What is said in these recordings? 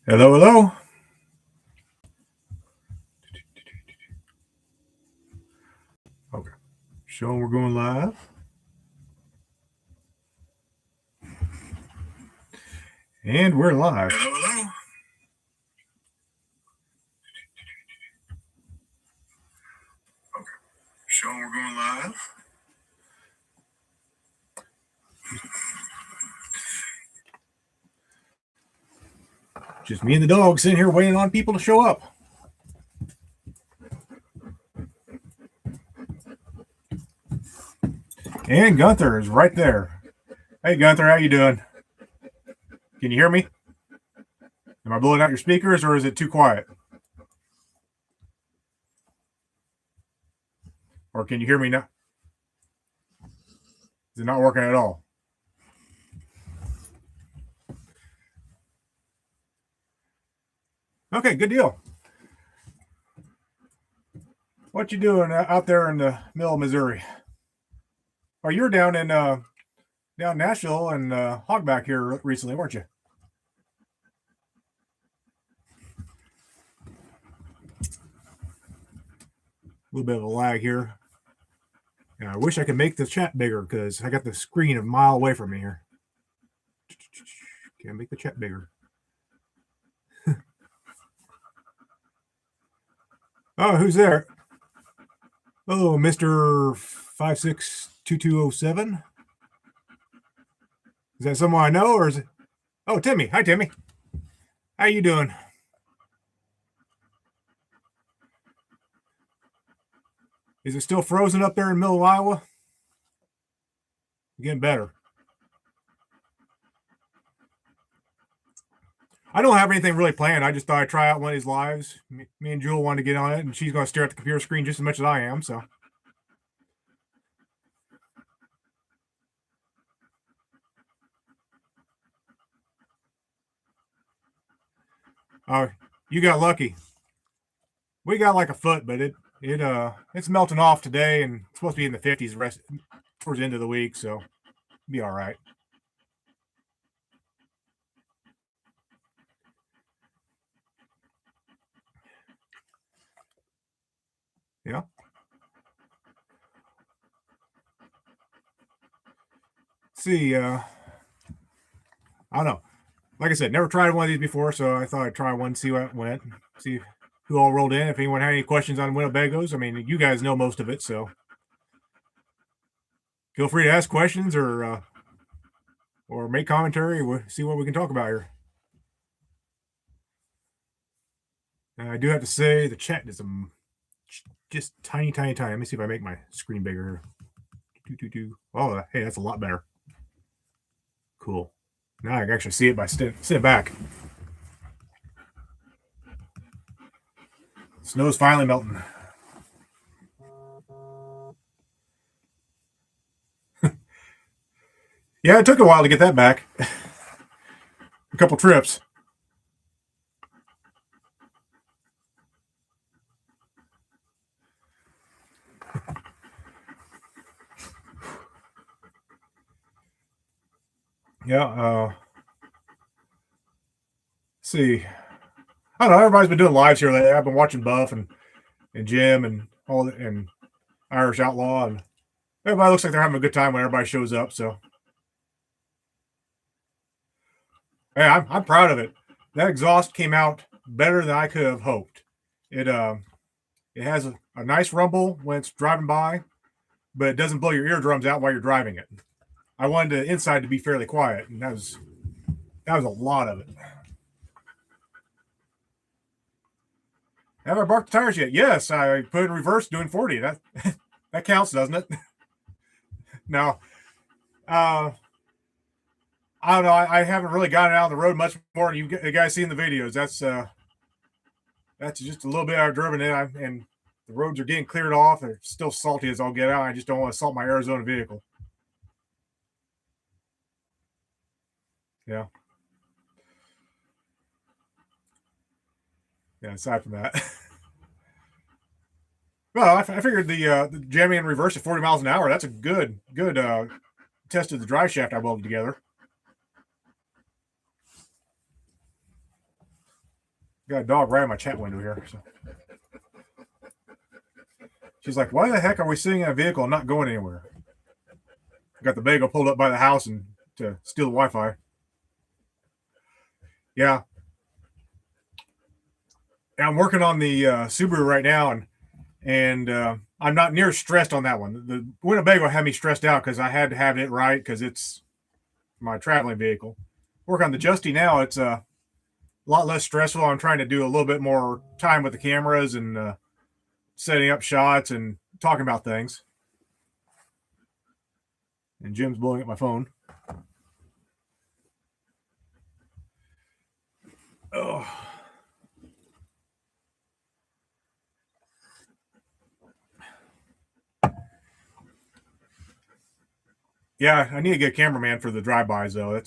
Hello, hello. Okay. Showing we're going live. And we're live. Hello, hello. Okay. Showing we're going live. Just me and the dog sitting here waiting on people to show up. And Gunther is right there. Hey, Gunther, how you doing? Can you hear me? Am I blowing out your speakers or is it too quiet? Or can you hear me now? Is it not working at all? Okay, good deal. What you doing out there in the middle of Missouri? Oh, you were down in Nashville and Hogback here recently, weren't you? A little bit of a lag here. And I wish I could make the chat bigger because I got the screen a mile away from me here. Can't make the chat bigger. Oh, who's there? Oh, Mr. 562207. Is that someone I know or is it? Oh, Timmy. Hi, Timmy. How you doing? Is it still frozen up there in the middle of Iowa? Getting better. I don't have anything really planned. I just thought I'd try out one of these lives. Me and Jewel wanted to get on it, and she's going to stare at the computer screen just as much as I am. So, you got lucky. We got like a foot, but it's melting off today, and it's supposed to be in the 50s towards the end of the week, so it'll be all right. Yeah. Let's see, I don't know. Like I said, never tried one of these before, so I thought I'd try one, see what went, see who all rolled in. If anyone had any questions on Winnebagos, I mean, you guys know most of it, so feel free to ask questions or make commentary. Or see what we can talk about here. And I do have to say the chat is just tiny. Let me see if I make my screen bigger. Oh, hey, that's a lot better. Cool. Now I can actually see it by sitting back. Snow's finally melting. Yeah, it took a while to get that back. A couple trips. Yeah. See. I don't know. Everybody's been doing lives here lately. I've been watching Buff and Jim and and Irish Outlaw, and everybody looks like they're having a good time when everybody shows up. So, hey, I'm proud of it. That exhaust came out better than I could have hoped. It has a nice rumble when it's driving by, but it doesn't blow your eardrums out while you're driving it. I wanted the inside to be fairly quiet, and that was a lot of it. Have I barked the tires yet? Yes, I put it in reverse doing 40. That that counts, doesn't it? No. I don't know. I haven't really gotten out on the road much more than you guys see in the videos. That's just a little bit I've driven it, and the roads are getting cleared off. They're still salty as all get out. I just don't want to salt my Arizona vehicle. Yeah. Yeah. Aside from that, well, I figured the jamming in reverse at 40 miles an hour. That's a good test of the drive shaft I welded together. Got a dog right in my chat window here. So. She's like, why the heck are we sitting in a vehicle and not going anywhere? Got the Bago pulled up by the house and to steal the Wi-Fi. Yeah. I'm working on the Subaru right now, and I'm not near stressed on that one. The Winnebago had me stressed out because I had to have it right because it's my traveling vehicle. Work on the Justy now. It's a lot less stressful. I'm trying to do a little bit more time with the cameras and setting up shots and talking about things. And Jim's blowing up my phone. Oh. Yeah, I need to get a cameraman for the drive-bys though.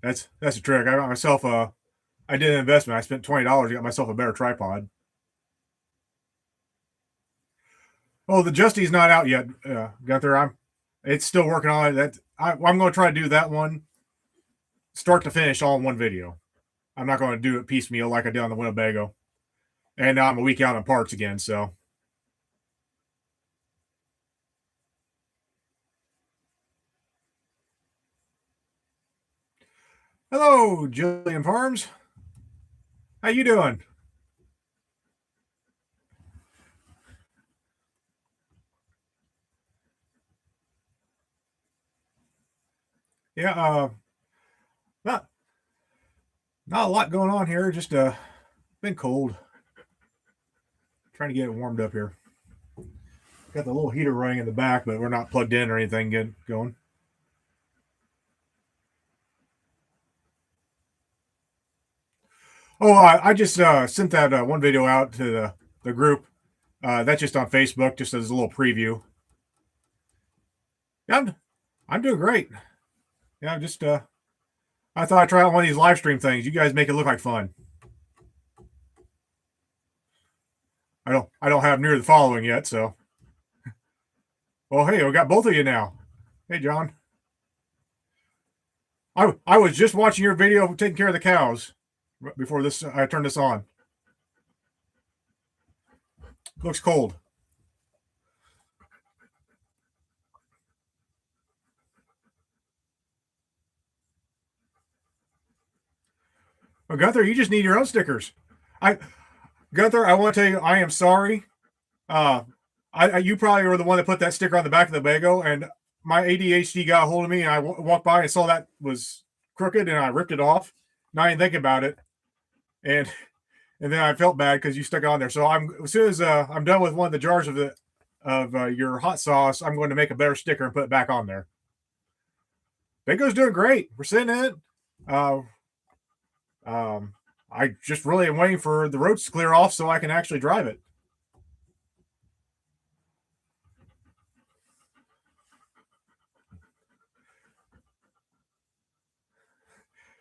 That's a trick. I got myself I did an investment. I spent $20 to get myself a better tripod. Oh, the Justy's not out yet, Gunther. It's still working on it. I'm going to try to do that one start to finish all in one video. I'm not going to do it piecemeal like I did on the Winnebago. And now I'm a week out on parts again, so. Hello, Jillian Farms. How you doing? Yeah, not a lot going on here. Just been cold. Trying to get it warmed up here. Got the little heater running in the back, but we're not plugged in or anything going. Oh, I just sent that one video out to the group. That's just on Facebook, just as a little preview. Yeah, I'm doing great. Yeah, just I thought I'd try out one of these live stream things. You guys make it look like fun. I don't have near the following yet, so. Well, hey, we got both of you now. Hey, John. I was just watching your video taking care of the cows before this. I turned this on. Looks cold. Well, Gunther, you just need your own stickers. Gunther, I want to tell you, I am sorry. You probably were the one that put that sticker on the back of the Bago, and my ADHD got a hold of me, and I walked by and saw that was crooked, and I ripped it off. Now I didn't think about it, and then I felt bad because you stuck it on there. So as soon as I'm done with one of the jars of your hot sauce, I'm going to make a better sticker and put it back on there. Bago's doing great. We're sitting in it. I just really am waiting for the roads to clear off so I can actually drive it.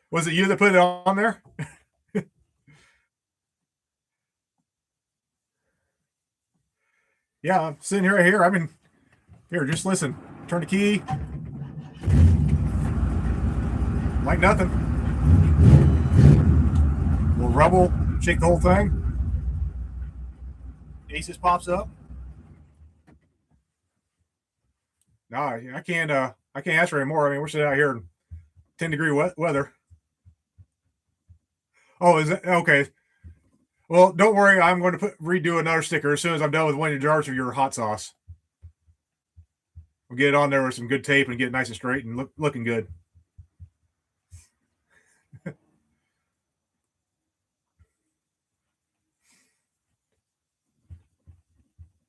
Was it you that put it on there? Yeah, I'm sitting right here. I've been here. Just listen. Turn the key. Like nothing. A little rubble. Shake the whole thing. Aces pops up. No, I can't ask for any more. I mean, we're sitting out here in 10-degree weather. Oh, is it okay? Well, don't worry. I'm going to redo another sticker as soon as I'm done with one of the jars of your hot sauce. We'll get it on there with some good tape and get it nice and straight and looking good.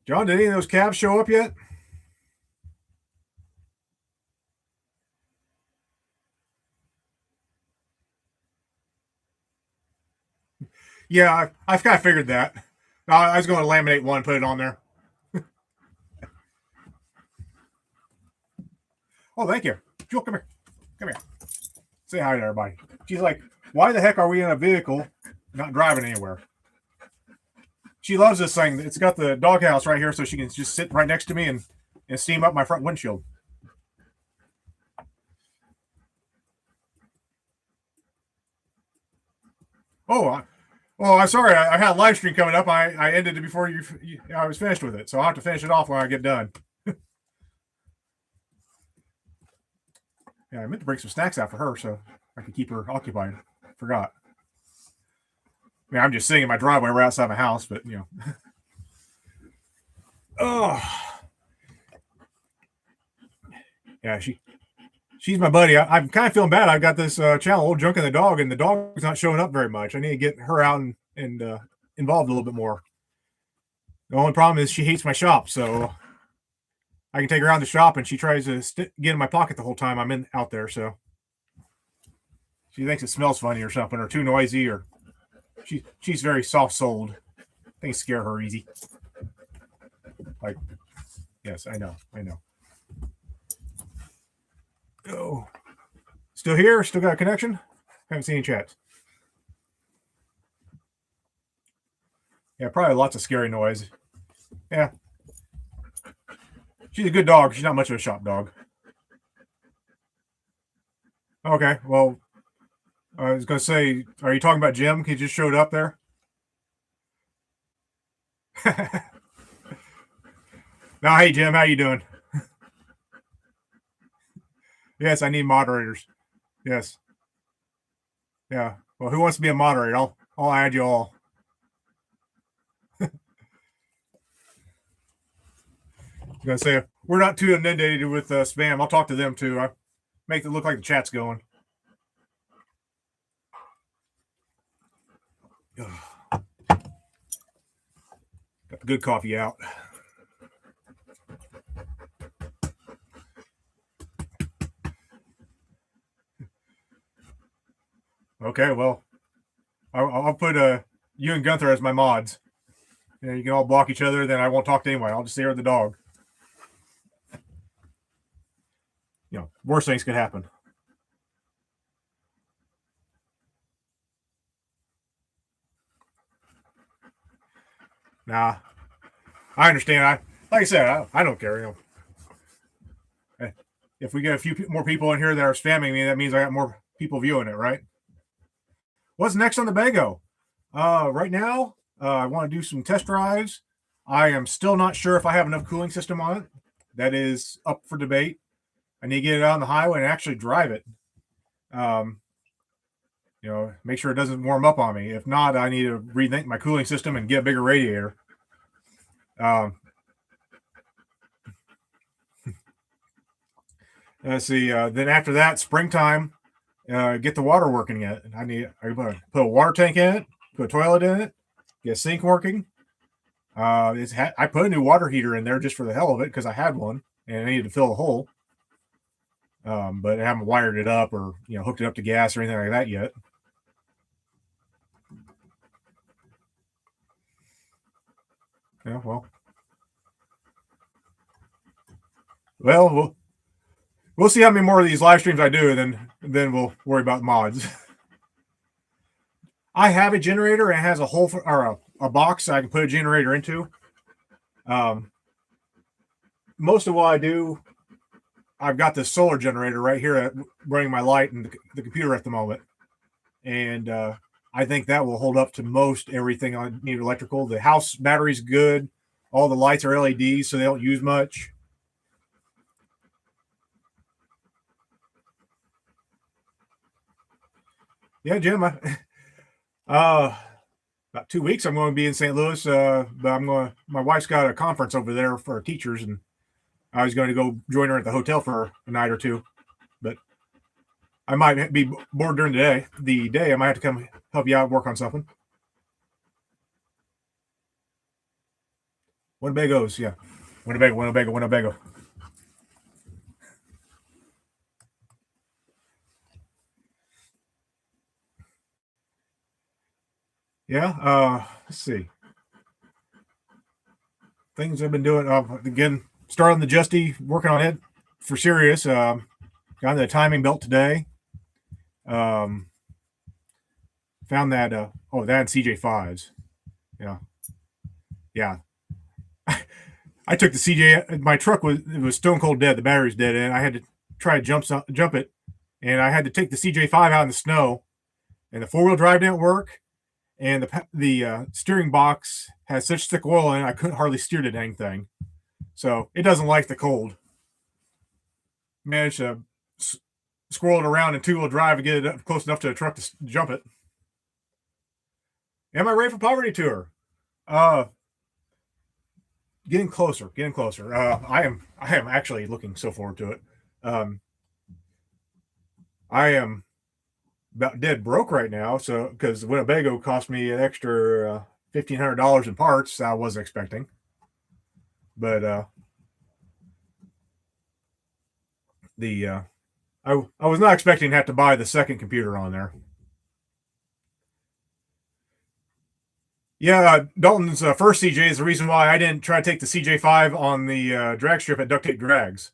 John, did any of those calves show up yet? Yeah, I've kind of figured that. I was going to laminate one, put it on there. Oh, thank you. Jewel, come here. Come here. Say hi to everybody. She's like, why the heck are we in a vehicle not driving anywhere? She loves this thing. It's got the doghouse right here so she can just sit right next to me and steam up my front windshield. Oh, Well, I'm sorry. I had a live stream coming up. I ended it before I was finished with it, so I'll have to finish it off when I get done. Yeah, I meant to bring some snacks out for her so I could keep her occupied. Forgot. I mean, I'm just sitting in my driveway right outside my house, but you know. Oh, yeah, she's my buddy. I'm kind of feeling bad. I've got this channel, Old Junk and the Dog, and the dog's not showing up very much. I need to get her out and involved a little bit more. The only problem is she hates my shop, so I can take her around the shop, and she tries to get in my pocket the whole time I'm out there. So she thinks it smells funny or something, or too noisy, or she's very soft-souled. Things scare her easy. Like, yes, I know. Oh, still here? Still got a connection? Haven't seen any chats. Yeah, probably lots of scary noise. Yeah. She's a good dog. She's not much of a shop dog. Okay, well, I was going to say, are you talking about Jim? He just showed up there? Now, hey, Jim, how you doing? Yes, I need moderators. Yes. Yeah. Well, who wants to be a moderator? I'll add you all. I'm going to say, we're not too inundated with spam. I'll talk to them too. I make it look like the chat's going. Got the good coffee out. Okay, well, I'll put you and Gunther as my mods. You can all block each other. Then I won't talk to anyone. I'll just stare at the dog. Worst things could happen. Nah, I understand. Like I said, I don't care. If we get a few more people in here that are spamming me, that means I got more people viewing it, right? What's next on the Bago? Right now, I want to do some test drives. I am still not sure if I have enough cooling system on it. That is up for debate. I need to get it out on the highway and actually drive it. Make sure it doesn't warm up on me. If not, I need to rethink my cooling system and get a bigger radiator. Let's see. Then after that, springtime, get the water working in it. I put a water tank in it, put a toilet in it, get a sink working. I put a new water heater in there just for the hell of it because I had one and I needed to fill the hole. But I haven't wired it up or hooked it up to gas or anything like that yet. Yeah, we'll see how many more of these live streams I do, and then we'll worry about mods. I have a generator and it has a hole or a box I can put a generator into. Most of what I do, I've got this solar generator right here running my light and the computer at the moment, and I think that will hold up to most everything I need electrical. The house battery's good. All the lights are LEDs, so they don't use much. Yeah, Jim. About 2 weeks, I'm going to be in St. Louis. But my wife's got a conference over there for teachers, and I was going to go join her at the hotel for a night or two. But I might be bored during the day. I might have to come help you out and work on something. Winnebagos, yeah. Winnebago. Yeah, let's see. Things I've been doing. Again, starting the Justy, working on it for serious. Got the timing belt today. Found that. That and CJ5s. Yeah. I took the CJ. My truck was stone cold dead. The battery's dead, and I had to try to jump it, and I had to take the CJ5 out in the snow, and the 4-wheel drive didn't work. and the steering box has such thick oil in it, I couldn't hardly steer the dang thing. So it doesn't like the cold. Managed to squirrel it around in two-wheel drive and get it up close enough to a truck to jump it. Am I ready for Poverty Tour? Getting closer, getting closer. I am actually looking so forward to it. I am about dead broke right now, so because Winnebago cost me an extra $1,500 in parts I wasn't expecting, but I was not expecting to have to buy the second computer on there. Yeah, Dalton's first CJ is the reason why I didn't try to take the CJ5 on the drag strip at Duct Tape Drags.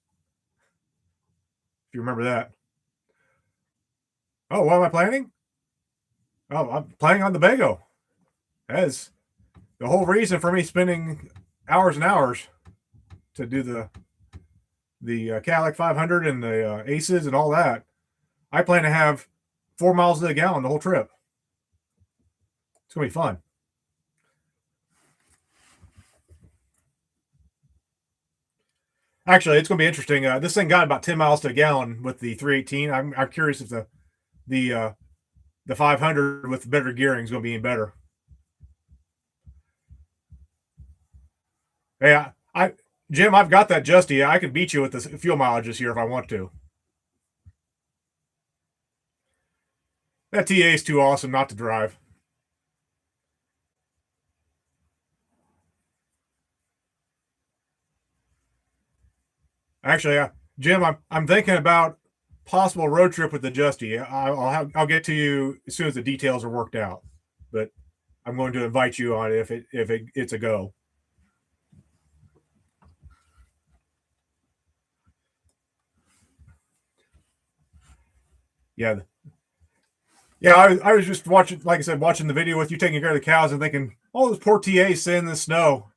If you remember that. Oh, what am I planning? Oh, I'm planning on the Bago. That is the whole reason for me spending hours and hours to do the Cadillac 500 and the Aces and all that. I plan to have 4 miles to the gallon the whole trip. It's gonna be fun. Actually, it's gonna be interesting. This thing got about 10 miles to a gallon with the 318. I'm curious if the 500 with better gearing is gonna be even better. Yeah, Jim, I've got that Justy. I can beat you with the fuel mileage this year if I want to. That TA is too awesome not to drive. Actually, Jim, I'm thinking about possible road trip with the Justy. I'll get to you as soon as the details are worked out. But I'm going to invite you on it if it's a go. Yeah, yeah. I was just watching, like I said, watching the video with you taking care of the cows and thinking, oh, those poor TAs sitting in the snow.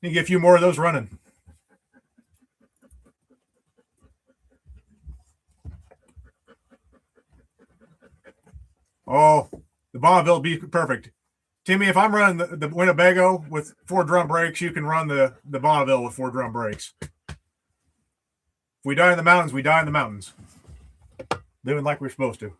You get a few more of those running. Oh, the Bonneville will be perfect. Timmy, if I'm running the Winnebago with 4 drum brakes, you can run the Bonneville with 4 drum brakes. If we die in the mountains, we die in the mountains. Living like we're supposed to.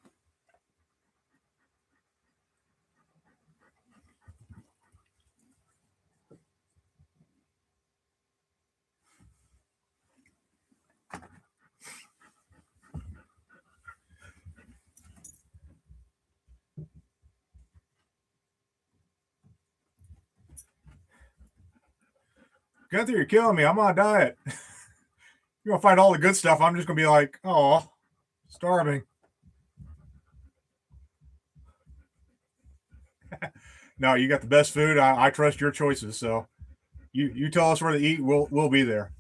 Gunther, you're killing me. I'm on a diet. You're gonna find all the good stuff. I'm just gonna be like, oh, starving. No, you got the best food. I trust your choices. So you tell us where to eat. We'll be there.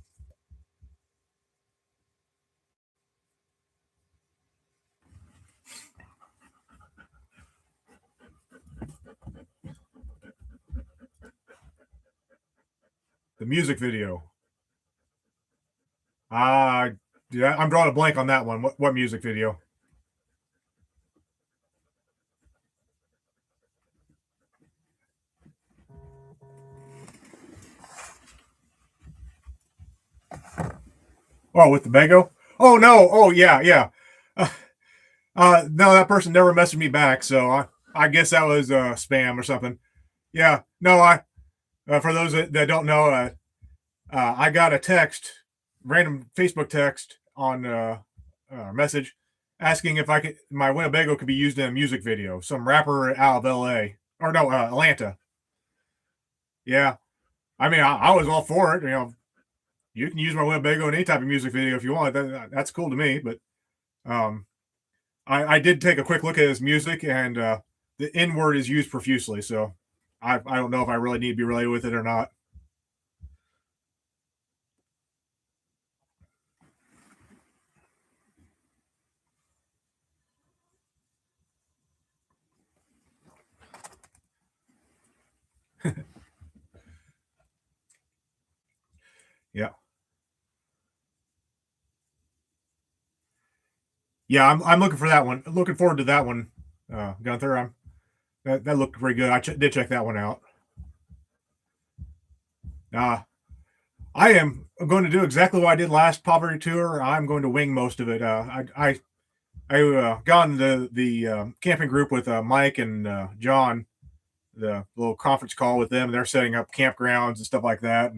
The music video. Yeah, I'm drawing a blank on that one. What music video? Oh, with the Bago? Oh no. Oh yeah, yeah. No, that person never messaged me back, so I guess that was spam or something. Yeah. No, I for those that don't know, I got a text, random Facebook text on message asking if my Winnebago could be used in a music video. Some rapper out of LA or no, Atlanta. Yeah, I mean, I was all for it. You can use my Winnebago in any type of music video if you want. That's cool to me. But um, I did take a quick look at his music, and the N word is used profusely. So I don't know if I really need to be related with it or not. Yeah. Yeah, I'm looking for that one. Looking forward to that one, Gunther. That looked pretty good. Did check that one out. Uh, I am going to do exactly what I did last poverty tour. I'm going to wing most of it. I got on the camping group with Mike and John, the little conference call with them. They're setting up campgrounds and stuff like that,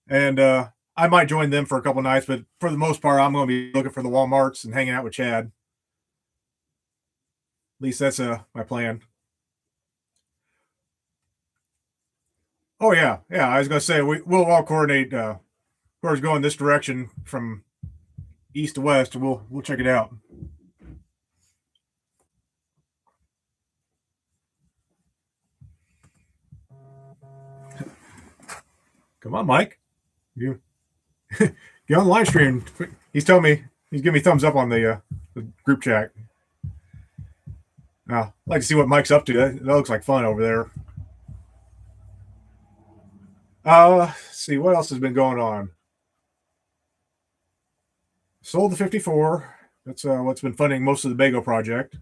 and I might join them for a couple nights, but for the most part, I'm going to be looking for the WalMarts and hanging out with Chad. At least that's my plan. Oh yeah, yeah. I was going to say we'll all coordinate. Whoever's going this direction from east to west, we'll check it out. Come on, Mike. You get on the live stream. He's telling me he's giving me thumbs up on the group chat. I'd like to see what Mike's up to. That looks like fun over there. Let's see what else has been going on. Sold the 54. That's what's been funding most of the Bago project.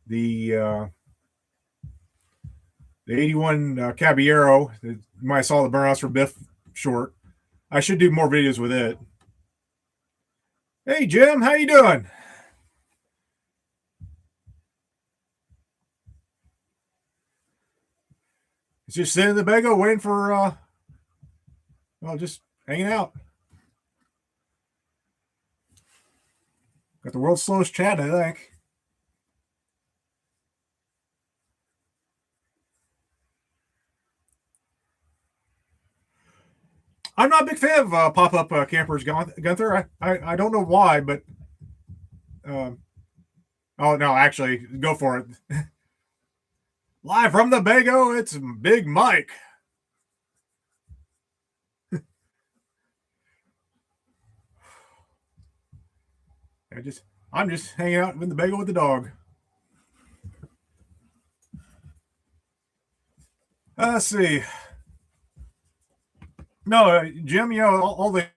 The 81 Caballero. You might have saw the burnouts for Biff short. I should do more videos with it. Hey Jim, how you doing? It's just sitting in the Bago waiting for just hanging out. Got the world's slowest chat, I think. I'm not a big fan of pop-up campers, Gunther. I don't know why, but oh no, actually, go for it. Live from the Bago, it's Big Mike. I'm just hanging out in the Bago with the dog. Let's see. No, Jim, all the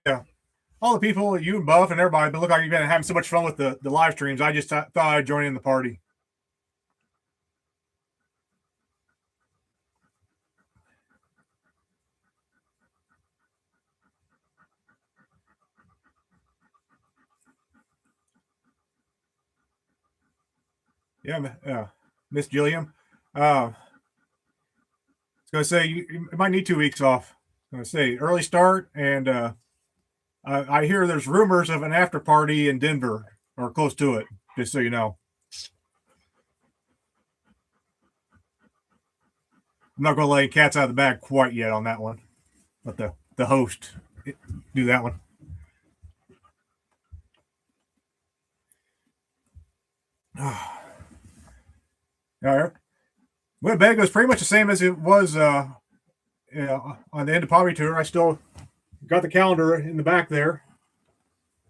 people, you and Buff and everybody, but look like you've been having so much fun with the live streams. I just thought I'd join in the party. Yeah, Miss Gilliam. I was going to say you might need 2 weeks off. I was going to say early start, and I hear there's rumors of an after party in Denver or close to it. Just so you know, I'm not going to lay cats out of the bag quite yet on that one. Let the host do that one. Winnebago is pretty much the same as it was on the end of Poverty Tour. I still got the calendar in the back there.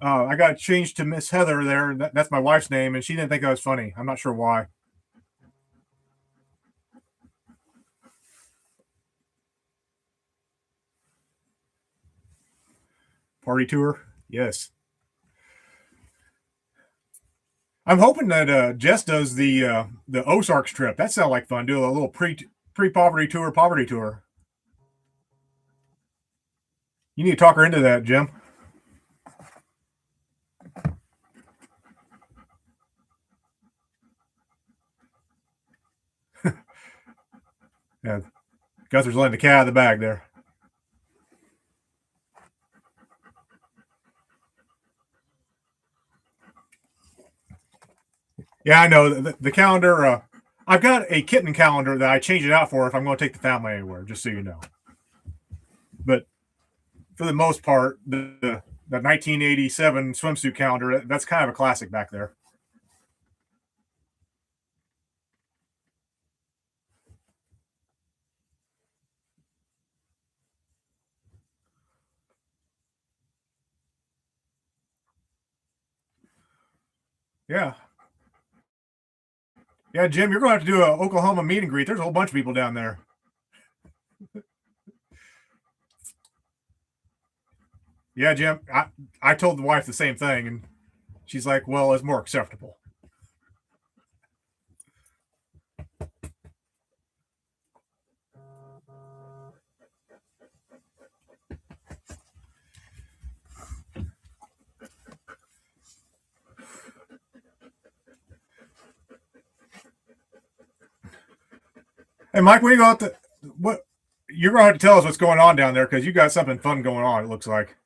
I got changed to Miss Heather there. That's my wife's name, and she didn't think I was funny. I'm not sure why. Party Tour, yes. I'm hoping that Jess does the Ozarks trip. That sounds like fun. Do a little pre-poverty tour, poverty tour. You need to talk her into that, Jim. Yeah, Gunther's letting the cat out of the bag there. Yeah, I know the calendar. I've got a kitten calendar that I change it out for if I'm going to take the family anywhere. Just so you know. But for the most part, the 1987 swimsuit calendar, that's kind of a classic back there. Yeah. Yeah, Jim, you're going to have to do an Oklahoma meet and greet. There's a whole bunch of people down there. Yeah, Jim. I told the wife the same thing, and she's like, "Well, it's more acceptable." Hey, Mike, we got the what? You're gonna have to tell us what's going on down there because you got something fun going on. It looks like.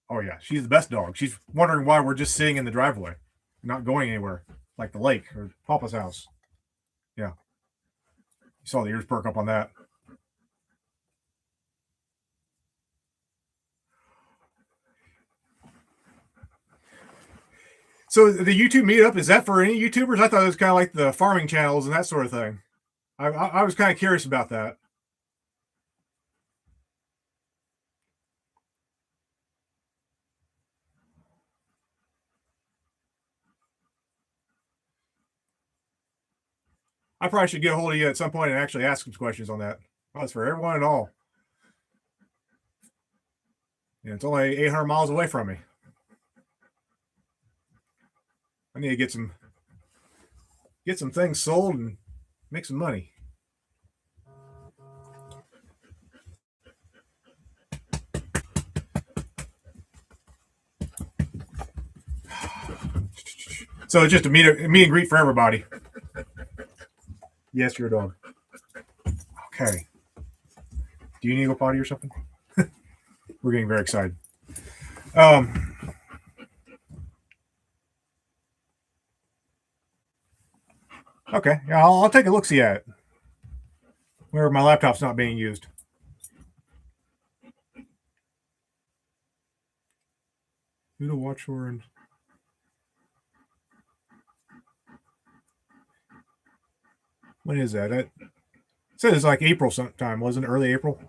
Oh yeah, she's the best dog. She's wondering why we're just sitting in the driveway, not going anywhere, like the lake or Papa's house. Yeah, you saw the ears perk up on that. So the YouTube meetup, is that for any YouTubers? I thought it was kind of like the farming channels and that sort of thing. I was kind of curious about that. I probably should get a hold of you at some point and actually ask some questions on that. Oh, it's for everyone and all. Yeah, it's only 800 miles away from me. I need to get some things sold and make some money. So it's just a meet and greet for everybody. Yes, your dog. Okay. Do you need to go potty or something? We're getting very excited. Okay. Yeah, I'll take a look see at it. Where my laptop's not being used. Who to watch for and when is that? It said it's like April sometime, wasn't it? Early April.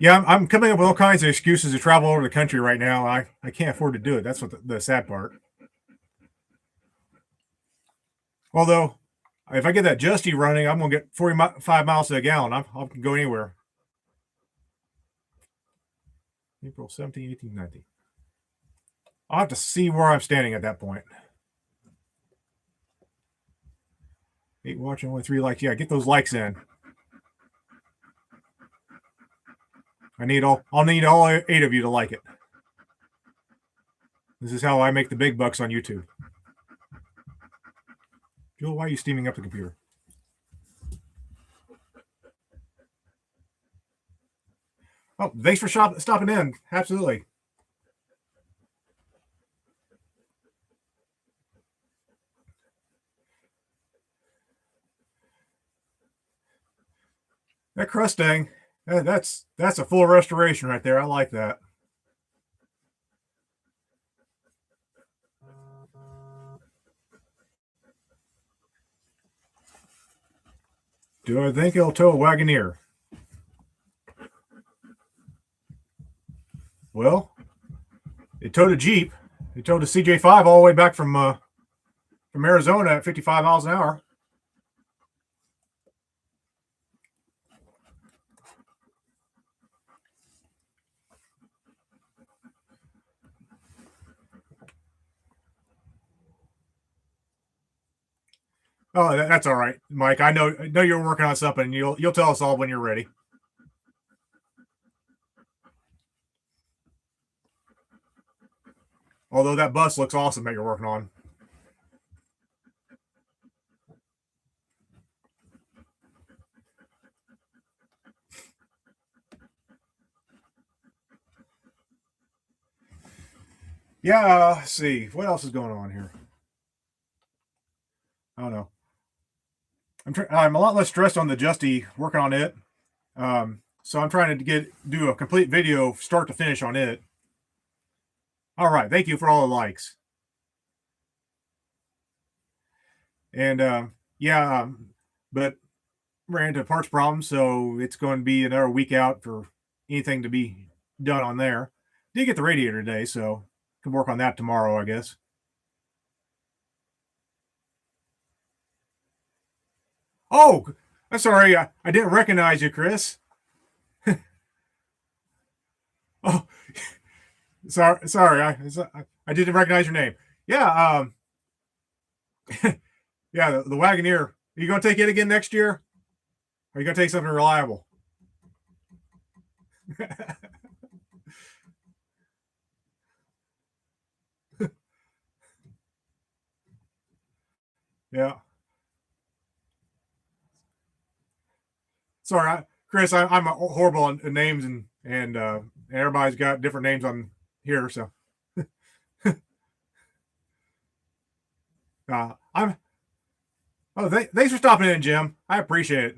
Yeah, I'm coming up with all kinds of excuses to travel over the country right now. I can't afford to do it. That's what the sad part. Although, if I get that Justy running, I'm going to get 45 miles to the gallon. I can go anywhere. April 17, 18, 19. I'll have to see where I'm standing at that point. 8 watching, only 3 likes. Yeah, get those likes in. I'll need all 8 of you to like it. This is how I make the big bucks on YouTube. Joel, why are you steaming up the computer? Oh, thanks for stopping in. Absolutely. That Crustang, that's a full restoration right there. I like that. Do I think it'll tow a Wagoneer? Well, it towed a Jeep. It towed a CJ5 all the way back from Arizona at 55 miles an hour. Oh, that's all right, Mike. I know you're working on something. You'll tell us all when you're ready. Although that bus looks awesome that you're working on. Yeah, let's see. What else is going on here? I don't know. I'm a lot less stressed on the Justy working on it. So I'm trying to do a complete video start to finish on it. All right. Thank you for all the likes. And yeah, but ran into parts problems, so it's going to be another week out for anything to be done on there. Did get the radiator today, so can work on that tomorrow, I guess. Oh, I'm sorry. I didn't recognize you, Chris. Oh, sorry. I didn't recognize your name. Yeah. Yeah. The Wagoneer. Are you going to take it again next year? Or are you going to take something reliable? Yeah. Sorry, Chris. I'm horrible on names and everybody's got different names on here. So I'm. Oh, thanks for stopping in, Jim. I appreciate it.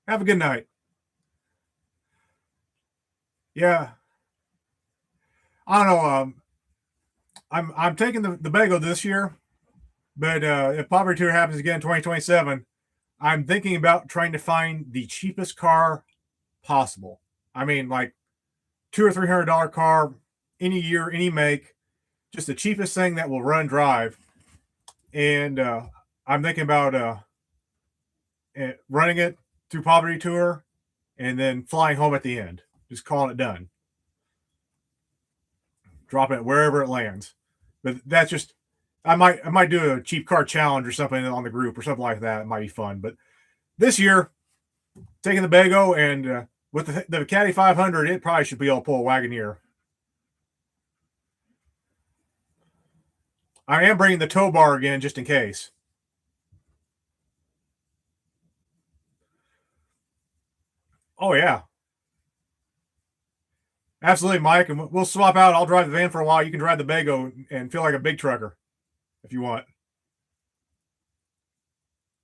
Have a good night. Yeah, I don't know. I'm taking the Bago this year, but if Poverty Tour happens again in 2027, I'm thinking about trying to find the cheapest car possible. I mean, like $200 or $300 car, any year, any make, just the cheapest thing that will run drive. And I'm thinking about running it through Poverty Tour and then flying home at the end, just calling it done, dropping it wherever it lands. But that's just I might do a cheap car challenge or something on the group or something like that. It might be fun. But this year, taking the Bago and with the Caddy 500, it probably should be able to pull a Wagoneer. I am bringing the tow bar again just in case. Oh yeah, absolutely, Mike. And we'll swap out. I'll drive the van for a while. You can drive the Bago and feel like a big trucker if you want.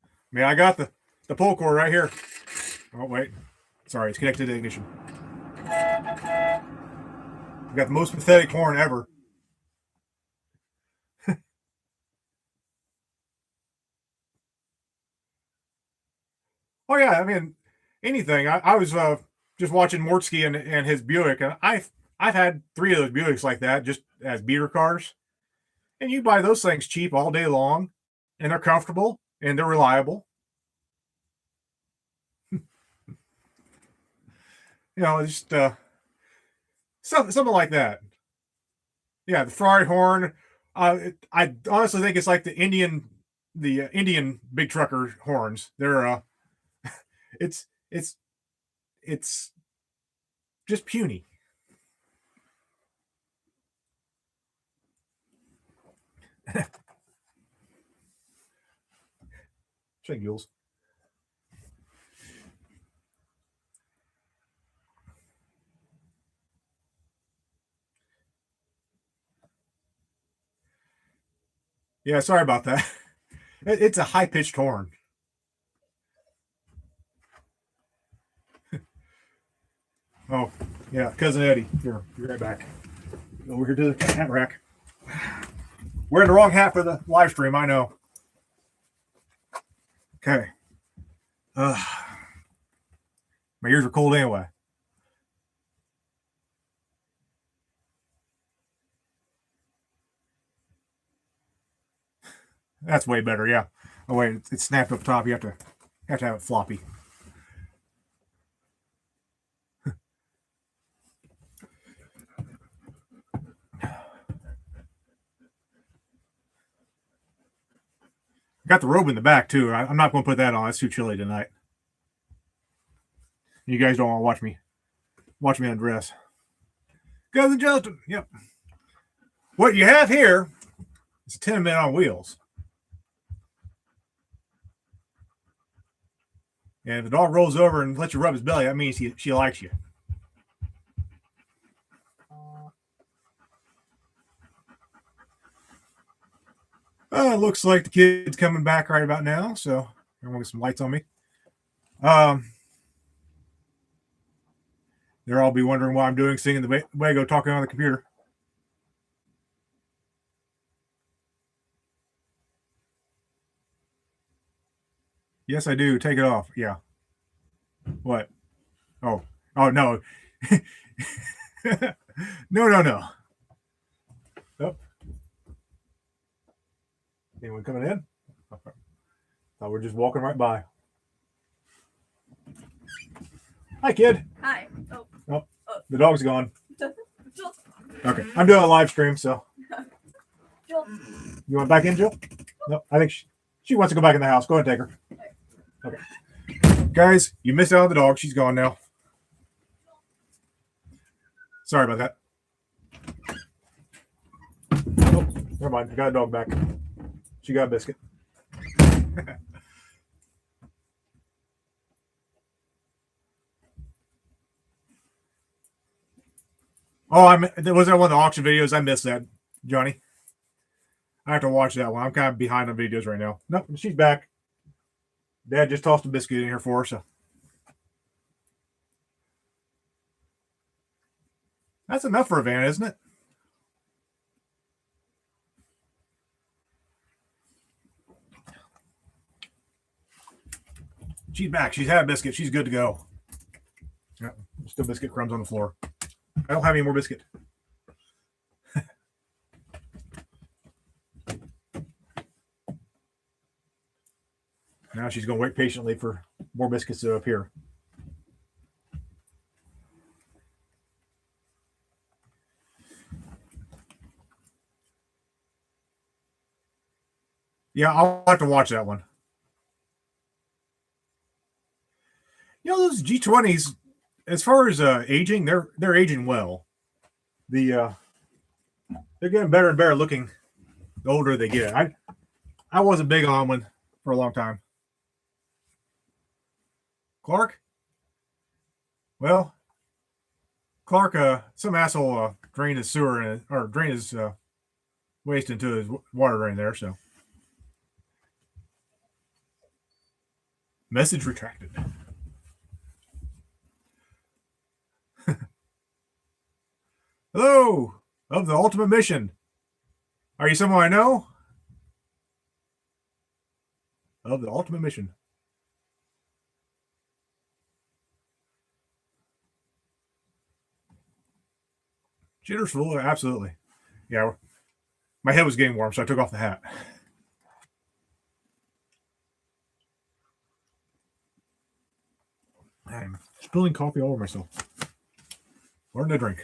I mean, I got the pull cord right here. Oh wait, sorry, it's connected to the ignition. We got the most pathetic horn ever. Oh yeah, I mean anything. I was just watching Mortsky and his Buick, and I've had 3 of those Buicks like that, just as beater cars. And you buy those things cheap all day long, and they're comfortable and they're reliable. Just something like that. Yeah, the Ferrari horn. I honestly think it's like the Indian big trucker horns. They're it's it's it's just puny. Check Jules. Yeah, sorry about that. It's a high pitched horn. Oh, yeah, cousin Eddie. Here, be right back. Over here to the hat rack. We're in the wrong hat for the live stream. I know. Okay. Uh, my ears are cold anyway. That's way better. Yeah. Oh wait, it's snapped up top. You have to have it floppy. Got the robe in the back too. I'm not going to put that on. It's too chilly tonight. You guys don't want to watch me undress. Cousin Justin. Yep. What you have here is a tenement on wheels. And if the dog rolls over and lets you rub his belly, that means she likes you. Looks like the kid's coming back right about now, so I'm gonna get some lights on me. They'll all be wondering why I'm doing singing the Bago talking on the computer. Yes, I do. Take it off. Yeah. What? Oh. Oh no. No. Oh. Anyone coming in? Thought we're just walking right by. Hi, kid. Hi. Oh, the dog's gone. Okay, I'm doing a live stream, so. Jill. You want back in, Jill? No, I think she wants to go back in the house. Go ahead and take her. Okay. Guys, you missed out on the dog. She's gone now. Sorry about that. Oh, never mind. I got a dog back. She got a biscuit. Oh, there was that one of the auction videos. I missed that, Johnny. I have to watch that one. I'm kind of behind on videos right now. Nope, she's back. Dad just tossed a biscuit in here for her, so. That's enough for a van, isn't it? She's back. She's had a biscuit. She's good to go. Yeah, still biscuit crumbs on the floor. I don't have any more biscuit. Now she's going to wait patiently for more biscuits to appear. Yeah, I'll have to watch that one. You know, those G20s, as far as aging, they're aging well. They're getting better and better looking the older they get. I wasn't big on one for a long time. Clark? Well, Clark, some asshole drained his sewer or drained his waste into his water drain there, so. Message retracted. Hello, of the ultimate mission. Are you someone I know? Of the ultimate mission. Jitters full, absolutely. Yeah, my head was getting warm, so I took off the hat. I'm spilling coffee all over myself. Learn to drink.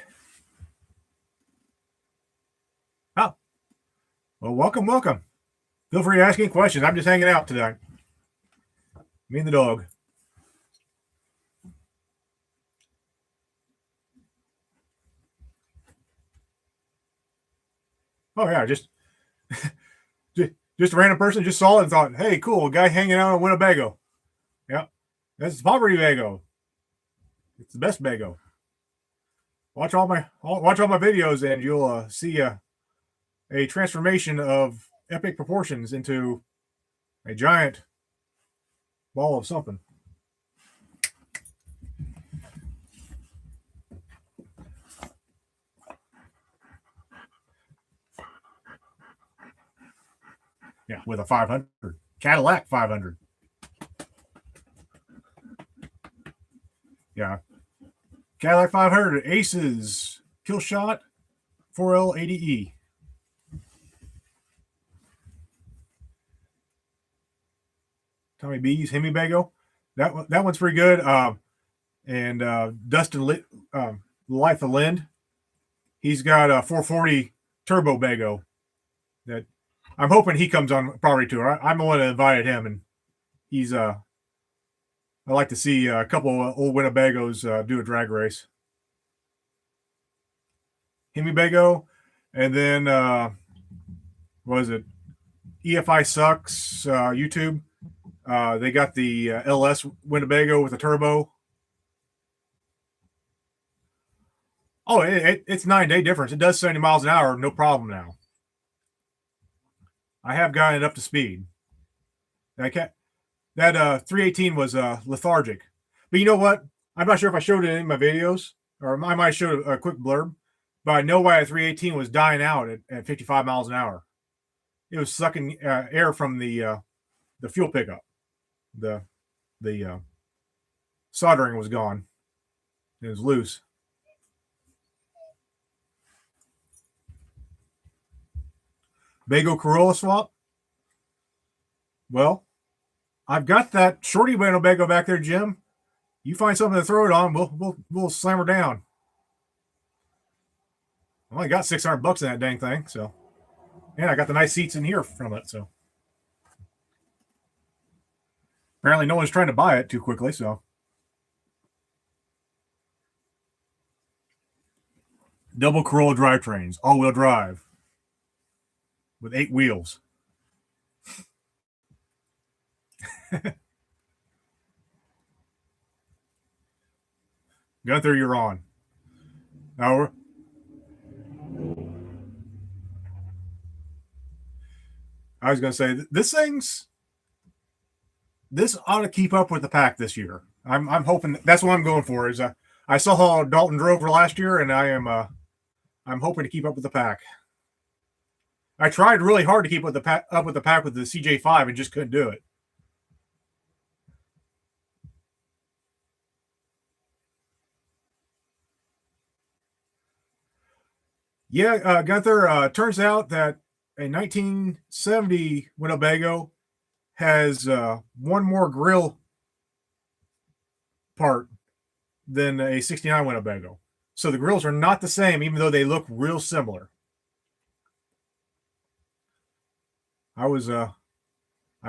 Oh. Well, welcome. Feel free to ask any questions. I'm just hanging out today. Me and the dog. Oh, yeah, just a random person just saw it and thought, hey, cool, guy hanging out in Winnebago. Yeah, that's PovertyBego. It's the best Bago. Watch all my videos and you'll see a transformation of epic proportions into a giant ball of something. Yeah, with a 500 Cadillac 500. Yeah, Cadillac 500 Aces kill shot 4L80E. Tommy B's Hemi Bago. That one's pretty good. And Dustin Life of Lind. He's got a 440 Turbo Bago that I'm hoping he comes on Property Tour. I'm the one that invited him, and he's I like to see a couple of old Winnebagos do a drag race. Hemi Bago, and then what is it? EFI Sucks YouTube. They got the LS Winnebago with a turbo. Oh, it's 9-day difference. It does 70 miles an hour, no problem now. I have gotten it up to speed. That 318 was lethargic. But you know what? I'm not sure if I showed it in my videos, or I might show a quick blurb, but I know why a 318 was dying out at 55 miles an hour. It was sucking air from the fuel pickup. The soldering was gone. It was loose. Bago Corolla swap. Well, I've got that shorty Winnebago back there, Jim, You find something to throw it on, we'll slam her down. I only got $600 in that dang thing, so. And I got the nice seats in here from it, so. Apparently no one's trying to buy it too quickly, so. Double Corolla drivetrains, all-wheel drive, with 8 wheels. Gunther, you're on. Now I was going to say this ought to keep up with the pack this year. I'm hoping that's what I'm going for. Is I saw how Dalton drove for last year, and I'm hoping to keep up with the pack. I tried really hard to keep up with the pack with the CJ5 and just couldn't do it. Yeah, Gunther. Turns out that a 1970 Winnebago has one more grill part than a 69 Winnebago. So the grills are not the same, even though they look real similar. I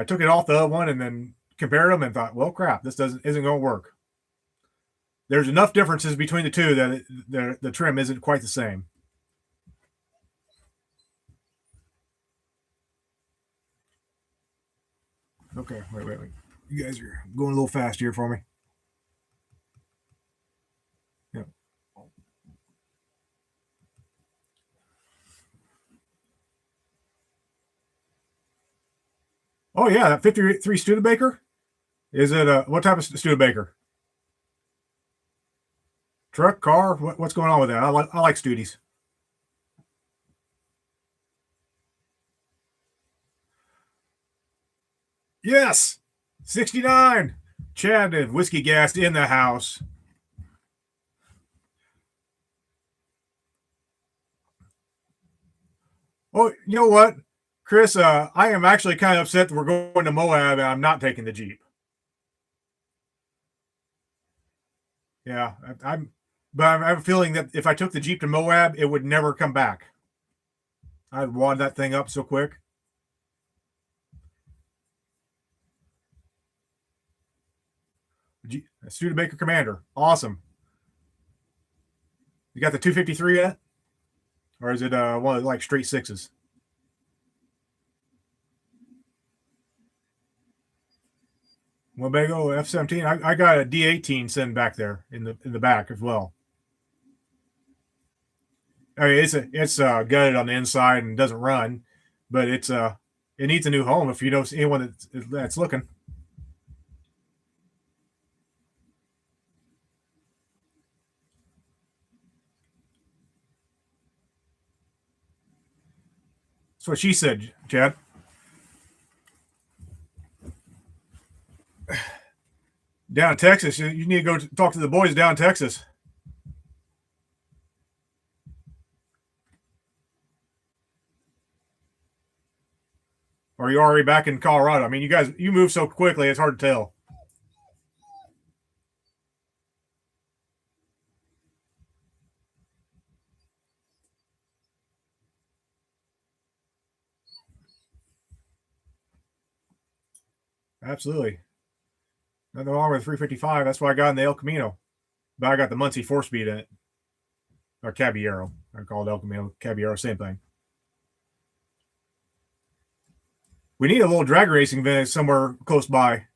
took it off the other one and then compared them and thought, well, crap, this isn't going to work. There's enough differences between the two that the trim isn't quite the same. Okay, wait. You guys are going a little fast here for me. Yeah. Oh yeah, that 53 Studebaker. Is it what type of Studebaker? Truck, car? What's going on with that? I like Studies. Yes, 69. Chad and Whiskey Gas in the house. Oh, you know what, Chris? I am actually kind of upset that we're going to Moab and I'm not taking the Jeep. Yeah, but I have a feeling that if I took the Jeep to Moab, it would never come back. I'd wad that thing up so quick. Studebaker Commander, awesome. You got the 253 yet, or is it one of like straight sixes? Winnebago F17. I got a D18 sitting back there in the back as well. I mean, it's gutted on the inside and doesn't run, but it needs a new home. If you know anyone that's looking. That's what she said, Chad. Down in Texas, you need to go talk to the boys down in Texas. Or are you already back in Colorado? I mean, you move so quickly, it's hard to tell. Absolutely. Nothing wrong with 355. That's why I got in the El Camino. But I got the Muncie 4-speed in it. Or Caballero. I call it El Camino. Caballero, same thing. We need a little drag racing event somewhere close by.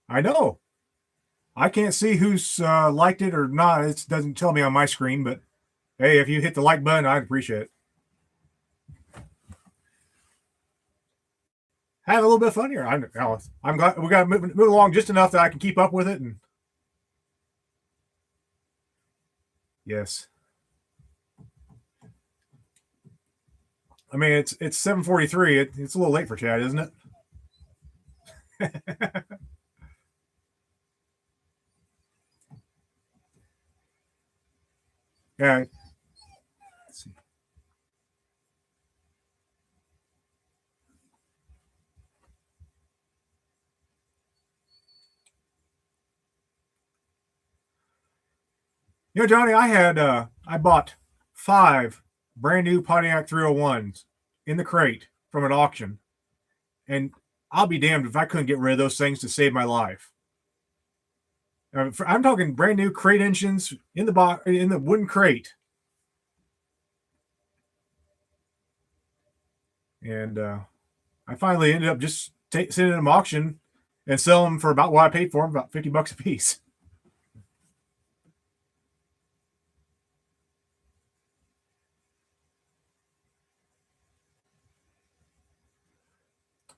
I know. I can't see who's liked it or not. It doesn't tell me on my screen, but hey, if you hit the like button, I'd appreciate it. Have a little bit of fun here. I'm glad we got to move along just enough that I can keep up with it. And yes, I mean it's 7:43. It's a little late for Chad, isn't it? Yeah. Let's see. You know, Johnny, I bought 5 brand new Pontiac 301s in the crate from an auction, and I'll be damned if I couldn't get rid of those things to save my life. I'm talking brand new crate engines in the in the wooden crate, and I finally ended up just sending them auction and sell them for about what I paid for them, about $50 a piece.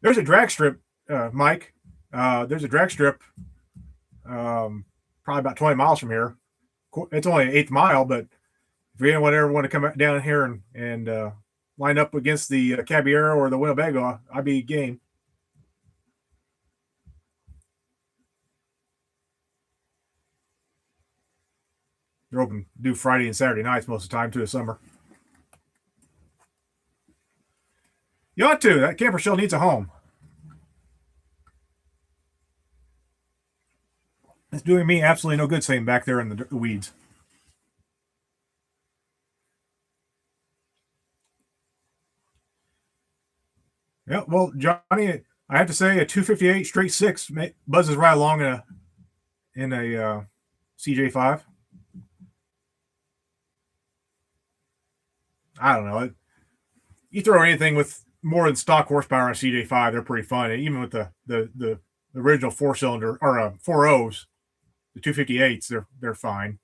There's a drag strip, Mike. There's a drag strip, probably about 20 miles from here. It's only an eighth mile, but if anyone ever want to come down here and line up against the Caballero or the Winnebago, I'd be game. They're open do Friday and Saturday nights most of the time to the summer. You ought to. That camper shell needs a home. It's doing me absolutely no good sitting back there in the weeds. Yeah, well, Johnny, I have to say a 258 straight six buzzes right along in a CJ5. I don't know. You throw anything with more than stock horsepower on a CJ5, they're pretty fun. And even with the original 4-cylinder or 4.0s, the 258s, they're fine.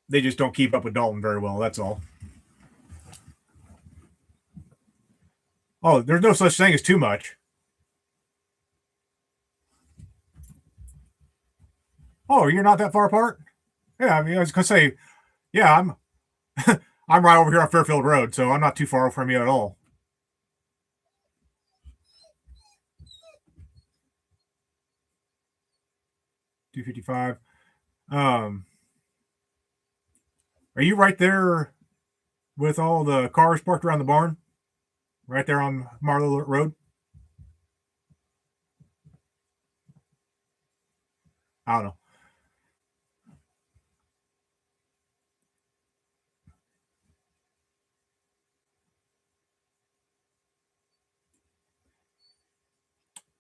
They just don't keep up with Dalton very well. That's all. Oh, there's no such thing as too much. Oh, you're not that far apart? Yeah, I mean, I was gonna say, yeah, I'm right over here on Fairfield Road, so I'm not too far from you at all. 255. Um, are you right there with all the cars parked around the barn? Right there on Marlow Road? I don't know.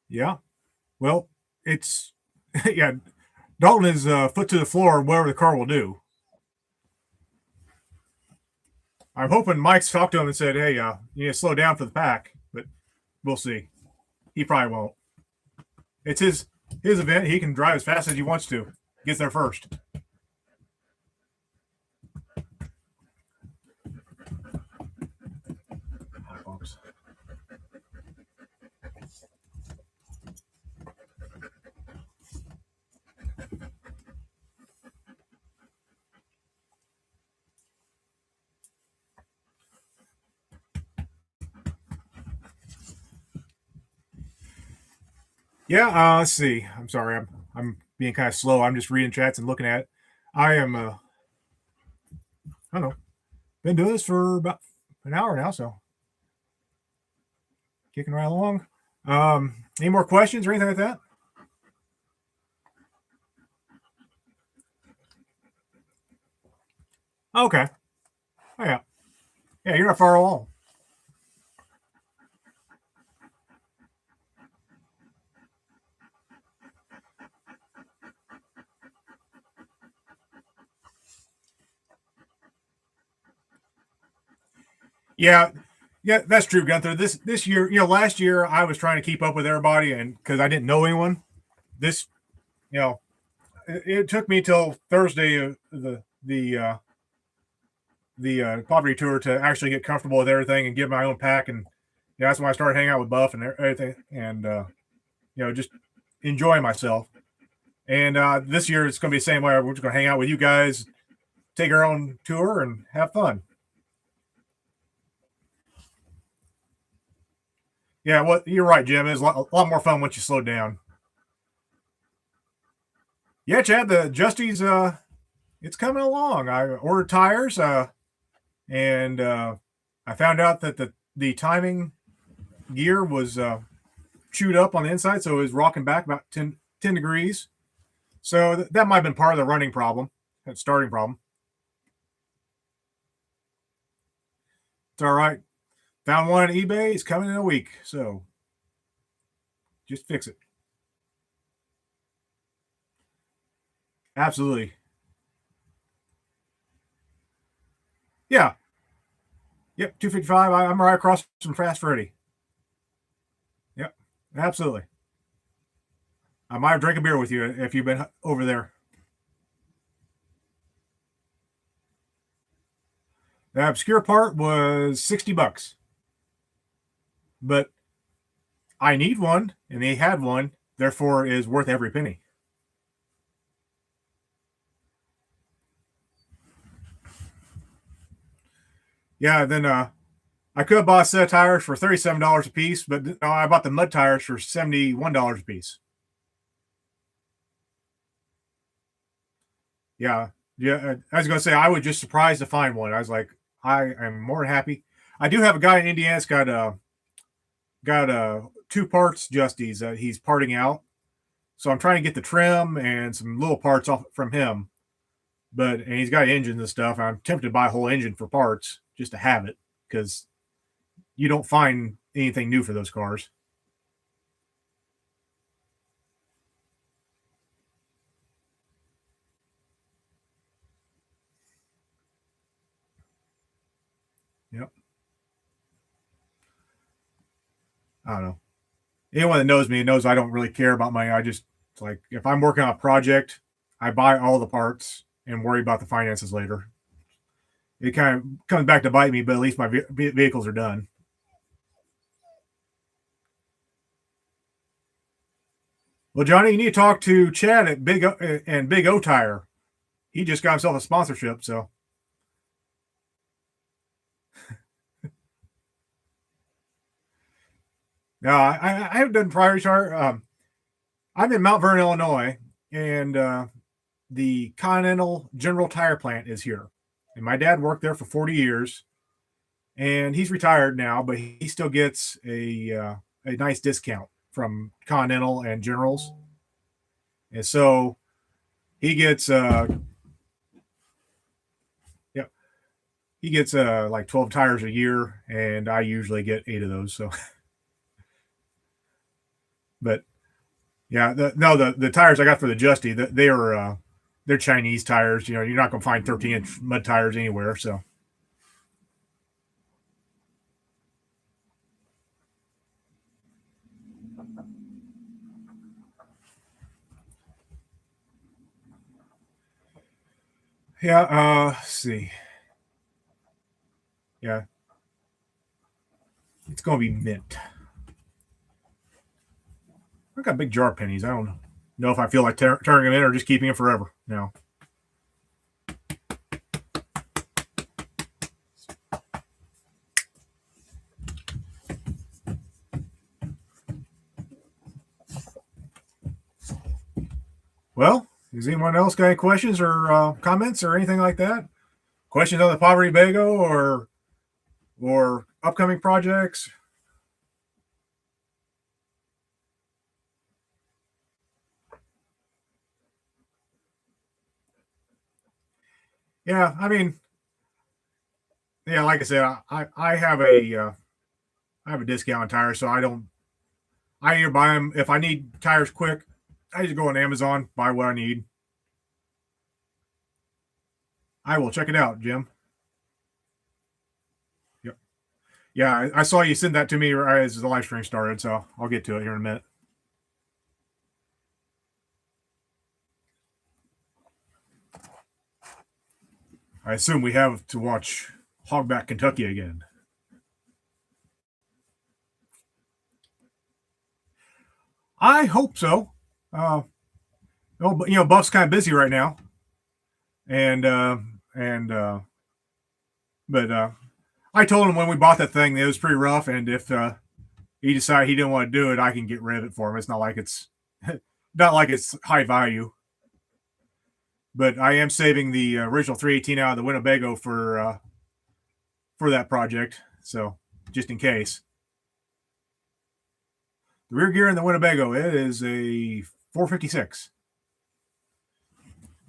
Yeah. Well, it's yeah. Dalton is foot to the floor, whatever the car will do. I'm hoping Mike's talked to him and said, "Hey, you need to slow down for the pack," but we'll see. He probably won't. It's his event. He can drive as fast as he wants to. Gets there first. Hi, folks. Yeah, let's see. I'm sorry. I'm being kind of slow. I'm just reading chats and looking at it. I am I don't know. Been doing this for about an hour now, so kicking right along. Any more questions or anything like that? Okay. Oh, yeah. Yeah, you're not far along. Yeah, yeah, that's true, Gunther. This year, last year I was trying to keep up with everybody, and because I didn't know anyone, this, you know, it took me till Thursday the poverty tour to actually get comfortable with everything and get my own pack, and that's when I started hanging out with Buff and everything, and just enjoying myself. And this year it's going to be the same way. We're just going to hang out with you guys, take our own tour, and have fun. Yeah, well, you're right, Jim. It's a lot more fun once you slow down. Yeah, Chad, the Justy's it's coming along. I ordered tires, and I found out that the timing gear was chewed up on the inside, so it was rocking back about 10 degrees. So that might have been part of the running problem, that starting problem. It's all right. Found one on eBay. It's coming in a week. So just fix it. Absolutely. Yeah. Yep. 255. I'm right across from Fast Freddy. Yep. Absolutely. I might drink a beer with you if you've been over there. The obscure part was $60, but I need one, and they had one. Therefore, is worth every penny. Yeah. Then I could have bought a set of tires for $37 a piece, but no, I bought the mud tires for $71 a piece. Yeah. Yeah. I was going to say, I was just surprised to find one. I was like, I am more happy. I do have a guy in Indiana that's got two parts Justies that he's parting out. So I'm trying to get the trim and some little parts off from him. And he's got engines and stuff. I'm tempted to buy a whole engine for parts just to have it, because you don't find anything new for those cars. Yep. I don't know. Anyone that knows me knows I don't really care about money. I just, it's like, if I'm working on a project, I buy all the parts and worry about the finances later. It kind of comes back to bite me, but at least my vehicles are done. Well, Johnny, you need to talk to Chad at Big O, and Big O Tire. He just got himself a sponsorship, so no, I have done priority tire. I'm in Mount Vernon, Illinois, and the Continental General Tire plant is here. And my dad worked there for 40 years, and he's retired now, but he still gets a nice discount from Continental and Generals. And so he gets yeah, he gets like 12 tires a year, and I usually get 8 of those. So but yeah, the tires I got for the Justy, they're Chinese tires. You know, you're not going to find 13-inch mud tires anywhere. So yeah, let's see. Yeah, it's going to be mint. I got a big jar of pennies. I don't know if I feel like turning them in or just keeping them forever now. Well, does anyone else got any questions or comments or anything like that? Questions on the PovertyBego or upcoming projects? Yeah, I mean, yeah, like I said, I have a discount on tires, so I either buy them if I need tires quick. I just go on Amazon, buy what I need. I will check it out, Jim. Yep. Yeah, I saw you send that to me right as the live stream started, so I'll get to it here in a minute. I assume we have to watch Hogback Kentucky again. I hope so. But Buff's kind of busy right now, and but I told him when we bought that thing that it was pretty rough, and if he decided he didn't want to do it, I can get rid of it for him. It's not like it's not like it's high value, but I am saving the original 318 out of the Winnebago for that project, so just in case. The rear gear in the Winnebago, it is a 456.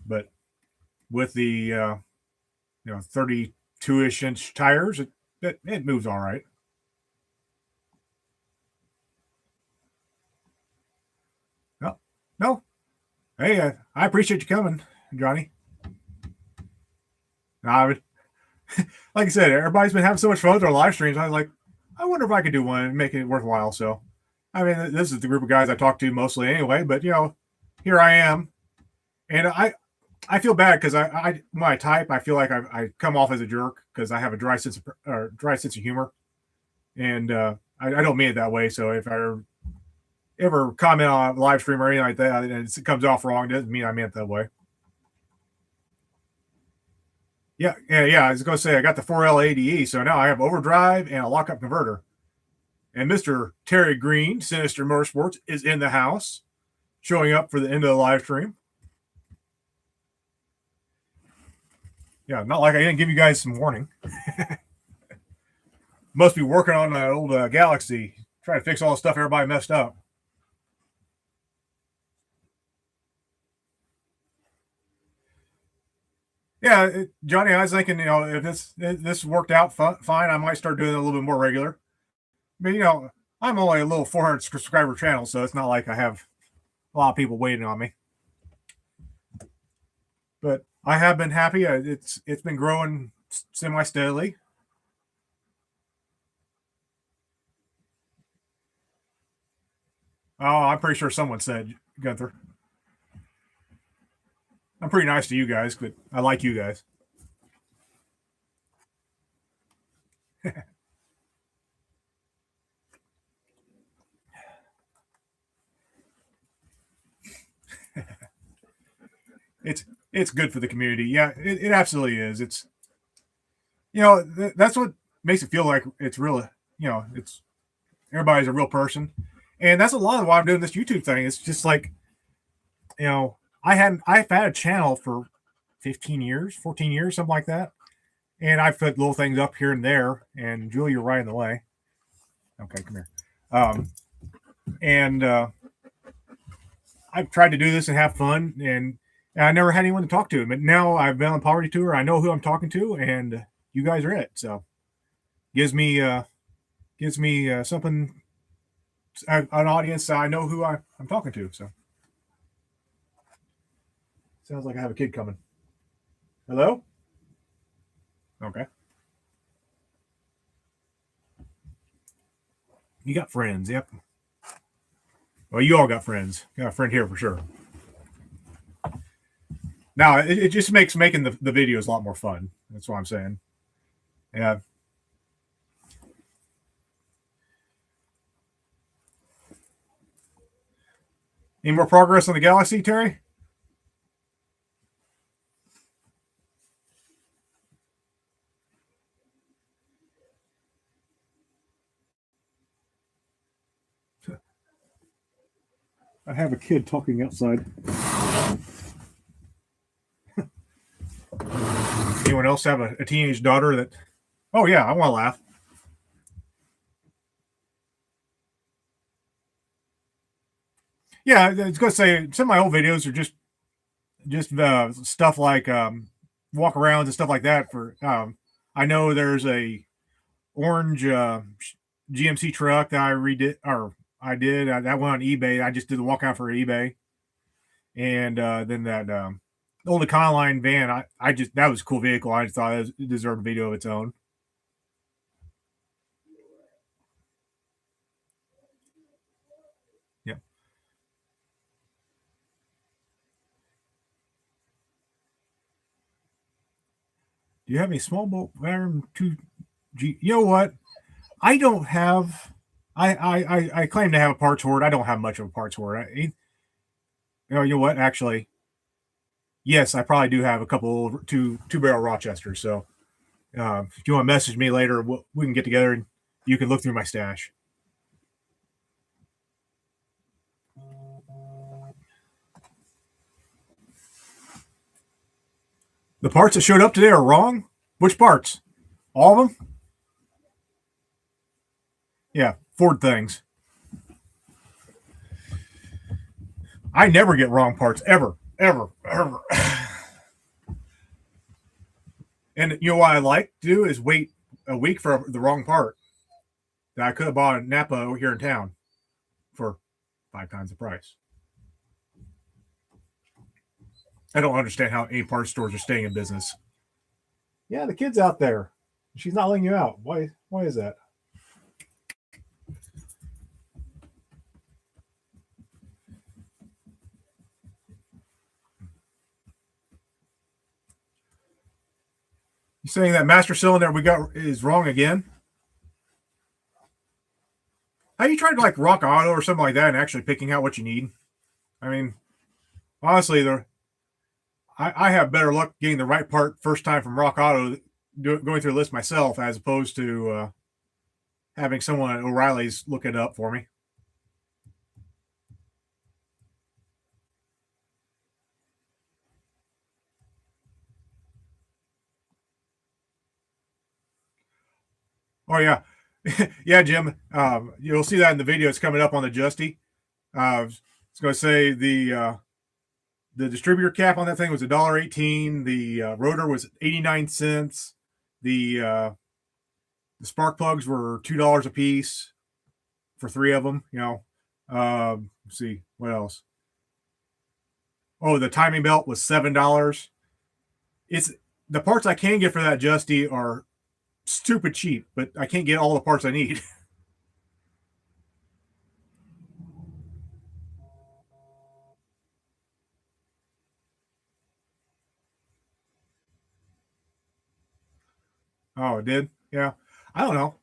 but with the 32-ish inch tires, it moves all right. No, no. Hey, I appreciate you coming, Johnny. I would, like I said, everybody's been having so much fun with their live streams. I was like, I wonder if I could do one and make it worthwhile. So, I mean, this is the group of guys I talk to mostly anyway. But here I am, and I feel bad because when I type, I feel like I come off as a jerk because I have a dry sense of humor, and I don't mean it that way. So if I ever comment on a live stream or anything like that and it comes off wrong, it doesn't mean I meant it that way. Yeah. I was going to say I got the 4L ADE, so now I have overdrive and a lockup converter. And Mr. Terry Green, Sinister Motorsports, is in the house, showing up for the end of the live stream. Yeah, not like I didn't give you guys some warning. Must be working on an old Galaxy, trying to fix all the stuff everybody messed up. Yeah, Johnny, I was thinking, if this worked out fine, I might start doing it a little bit more regular. But I'm only a little 400 subscriber channel, so it's not like I have a lot of people waiting on me. But I have been happy. It's been growing semi steadily. Oh, I'm pretty sure someone said, Gunther. I'm pretty nice to you guys, but I like you guys. It's good for the community. Yeah, it absolutely is. It's that's what makes it feel like it's real. It's everybody's a real person, and that's a lot of why I'm doing this YouTube thing. It's just like I've had a channel for 15 years, 14 years, something like that, and I've put little things up here and there. And Julie, you're right in the way. Okay, come here. And I've tried to do this and have fun, and I never had anyone to talk to. But now I've been on Poverty Tour. I know who I'm talking to, and you guys are it. So gives me something, an audience. I know who I'm talking to. So sounds like I have a kid coming. Hello? Okay. You got friends. Yep. Well, you all got friends. Got a friend here for sure. Now, it just makes making the videos a lot more fun. That's what I'm saying. Yeah. Any more progress on the Galaxy, Terry? I have a kid talking outside. Anyone else have a teenage daughter that? Oh yeah, I want to laugh. Yeah, I was gonna say some of my old videos are just stuff like walk arounds and stuff like that. For I know there's a orange GMC truck that I redid or I did that went on eBay. I just did the walkout for eBay, and then that old Econoline van. I just that was a cool vehicle. I just thought it deserved a video of its own. Yeah. Do you have any small boat Iron 2G? You know what? I don't have. I claim to have a parts hoard. I don't have much of a parts hoard. You know what? Actually, yes, I probably do have a couple two barrel Rochesters. So if you want to message me later, we can get together and you can look through my stash. The parts that showed up today are wrong. Which parts? All of them? Yeah, Ford things. I never get wrong parts ever. And you know what I like to do is wait a week for the wrong part that I could have bought a Napa here in town for 5 times the price. I don't understand how any parts stores are staying in business. Yeah, the kid's out there. She's not letting you out. Why? Why is that? You saying that master cylinder we got is wrong again? Have you tried like Rock Auto or something like that and actually picking out what you need? I mean, honestly, I have better luck getting the right part first time from Rock Auto going through the list myself as opposed to having someone at O'Reilly's look it up for me. Oh yeah, yeah, Jim. You'll see that in the video. It's coming up on the Justy. It's going to say the distributor cap on that thing was $1.18. The rotor was 89 cents. The spark plugs were $2 a piece for 3 of them. You know, let's see what else. Oh, the timing belt was $7. It's the parts I can get for that Justy are stupid cheap, but I can't get all the parts I need. Oh, it did? Yeah. I don't know.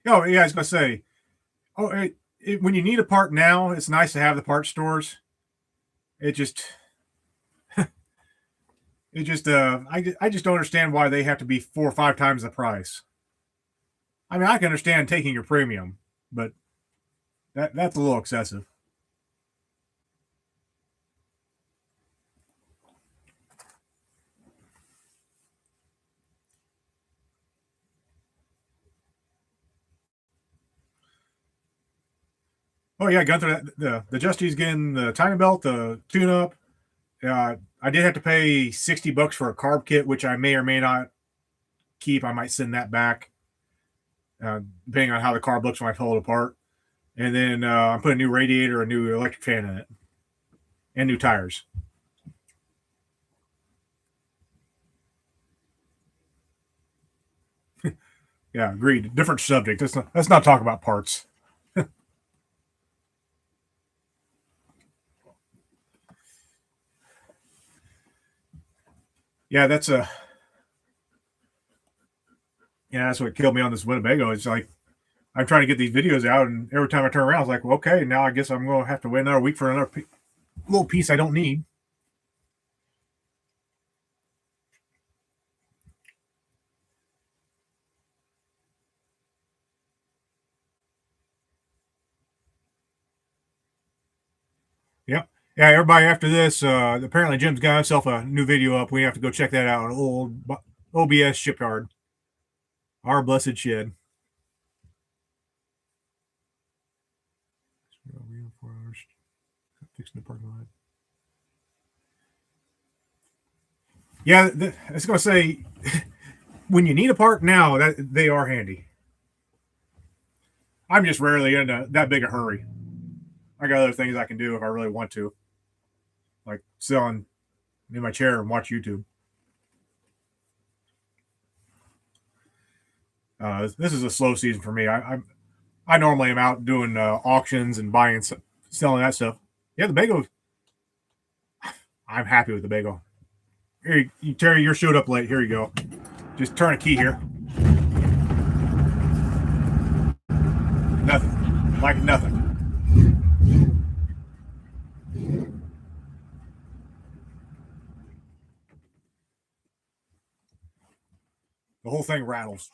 Oh, yeah, I was gonna say. Oh, when you need a part now, it's nice to have the part stores. It just, I just don't understand why they have to be 4 or 5 times the price. I mean, I can understand taking your premium, but that's a little excessive. Oh yeah, Gunther, the Justy's getting the timing belt, the tune up. I did have to pay $60 for a carb kit, which I may or may not keep. I might send that back, depending on how the carb looks when I pull it apart. And then I put a new radiator, a new electric fan in it, and new tires. Yeah, agreed. Different subject. Let's not talk about parts. Yeah, that's what killed me on this Winnebago. It's like I'm trying to get these videos out, and every time I turn around, it's like, well, okay, now I guess I'm going to have to wait another week for another little piece I don't need. Yep. Yeah, everybody after this, apparently Jim's got himself a new video up. We have to go check that out. Old OBS shipyard. Our blessed shed. Fixing the parking lot. Yeah, I was going to say, when you need a part now, that they are handy. I'm just rarely in that big a hurry. I got other things I can do if I really want to, like sit on in my chair and watch YouTube. This is a slow season for me. I normally am out doing auctions and buying, selling that stuff. Yeah, the bagel. I'm happy with the bagel. Here, Terry, you're showed up late. Here you go. Just turn a key here. Nothing. Like nothing. The whole thing rattles.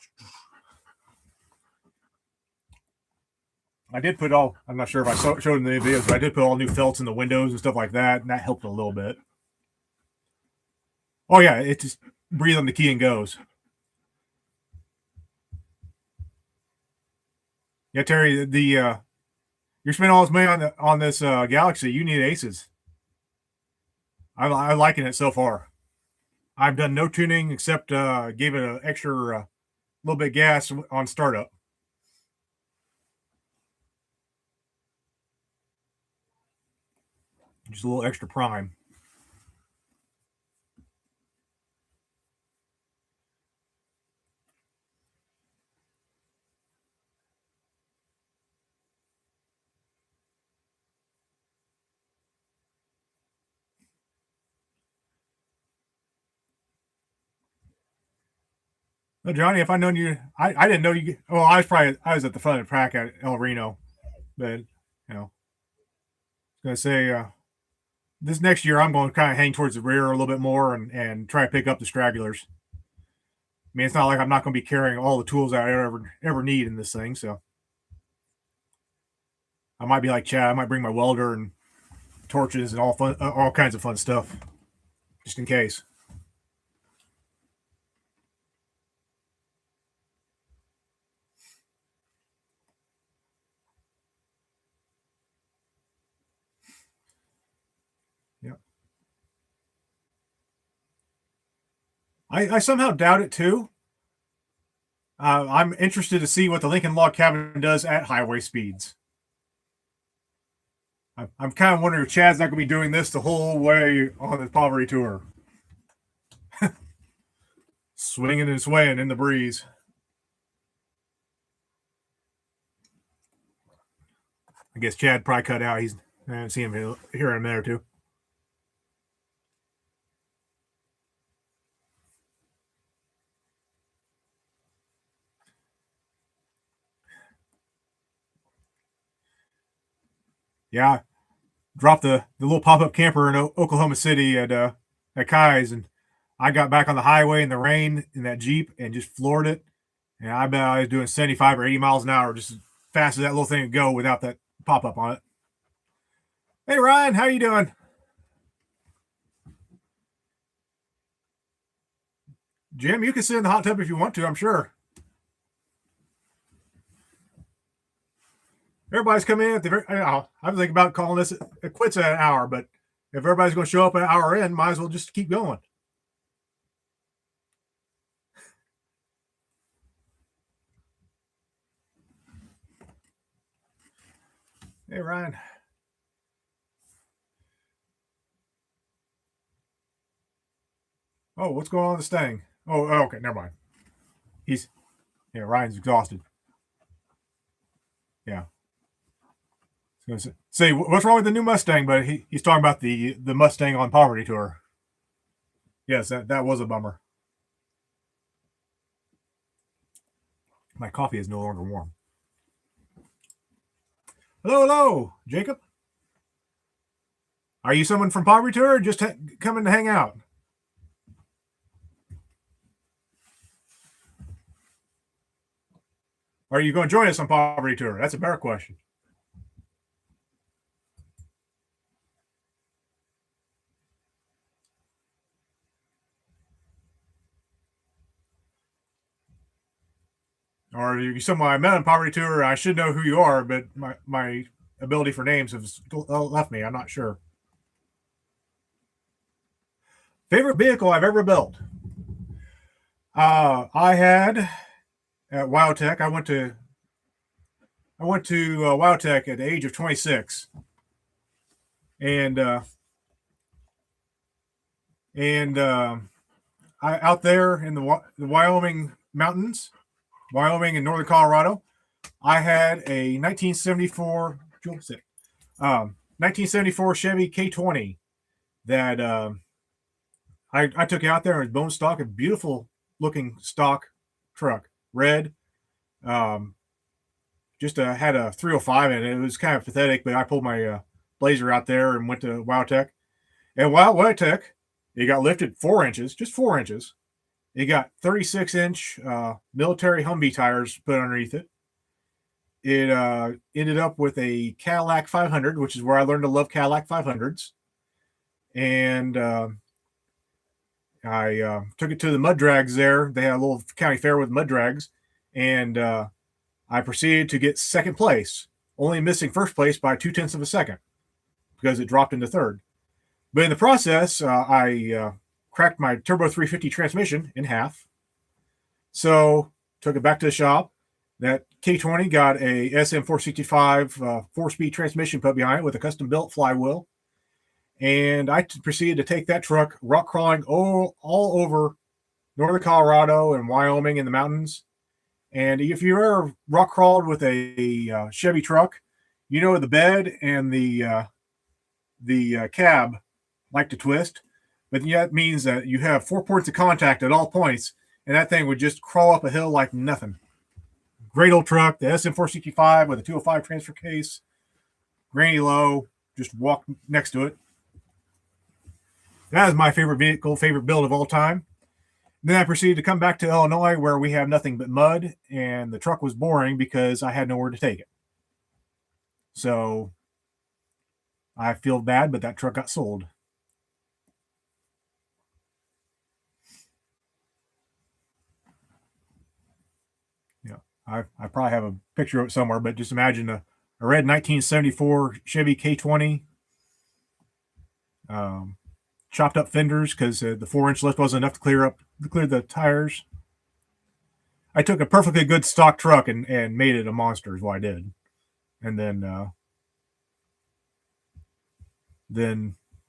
I did put all. I'm not sure if I showed in the videos, but I did put all new felts in the windows and stuff like that, and that helped a little bit. Oh yeah, it just breathe on the key and goes. Yeah, Terry, you're spending all this money on this Galaxy. You need aces. I'm liking it so far. I've done no tuning except gave it an extra little bit of gas on startup. Just a little extra prime. No, Johnny, if I known you, I didn't know you. Well, I was at the front of the track at El Reno, but gonna say this next year I'm going to kind of hang towards the rear a little bit more and try to pick up the stragglers. I mean, it's not like I'm not going to be carrying all the tools I ever need in this thing, so I might be like Chad. I might bring my welder and torches and all kinds of fun stuff, just in case. Yeah, I somehow doubt it too. I'm interested to see what the Lincoln Log Cabin does at highway speeds. I'm kind of wondering if Chad's not going to be doing this the whole way on the Poverty Tour, swinging and swaying in the breeze. I guess Chad probably cut out. I haven't seen him here in a minute or two. Yeah, dropped the little pop up camper in Oklahoma City at Kai's, and I got back on the highway in the rain in that Jeep and just floored it. And I bet I was doing 75 or 80 miles an hour, just as fast as that little thing would go without that pop up on it. Hey Ryan, how you doing? Jim, you can sit in the hot tub if you want to, I'm sure. Everybody's coming in at the very, I was thinking about calling this it quits at an hour, but if everybody's going to show up an hour in, might as well just keep going. Hey Ryan. Oh, what's going on with this thing? Oh, okay, never mind. Ryan's exhausted. Yeah. Say, what's wrong with the new Mustang? But he's talking about the Mustang on Poverty Tour. Yes, that was a bummer. My coffee is no longer warm. Hello, Jacob. Are you someone from Poverty Tour or just coming to hang out? Are you going to join us on Poverty Tour? That's a better question. Or are you someone I met on Poverty Tour? I should know who you are, but my ability for names has left me. I'm not sure. Favorite vehicle I've ever built? I had at WowTech. I went to WowTech at the age of 26, and I out there in the Wyoming mountains, Wyoming and northern Colorado. I had a 1974 Chevy K20 that I took out there. It was bone stock, a beautiful looking stock truck, red. Just had a 305 in it. It was kind of pathetic, but I pulled my Blazer out there and went to WowTech. And WowTech, it got lifted 4 inches, just 4 inches. It got 36-inch military Humvee tires put underneath it. It ended up with a Cadillac 500, which is where I learned to love Cadillac 500s. And I took it to the mud drags there. They had a little county fair with mud drags. And I proceeded to get second place, only missing first place by 0.2 of a second because it dropped into third. But in the process, I cracked my Turbo 350 transmission in half. So took it back to the shop. That K20 got a SM465 4-speed transmission put behind it with a custom built flywheel. And I proceeded to take that truck rock crawling all over northern Colorado and Wyoming in the mountains. And if you ever rock crawled with a Chevy truck, you know the bed and the cab like to twist, but that means that you have 4 points of contact at all points, and that thing would just crawl up a hill like nothing. Great old truck, the SM465 with a 205 transfer case, granny low, just walk next to it. That is my favorite vehicle, favorite build of all time. Then I proceeded to come back to Illinois where we have nothing but mud, and the truck was boring because I had nowhere to take it. So I feel bad, but that truck got sold. Yeah, I probably have a picture of it somewhere, but just imagine a red 1974 Chevy K20. Chopped up fenders because the 4-inch lift wasn't enough to clear the tires. I took a perfectly good stock truck and made it a monster is what I did. And then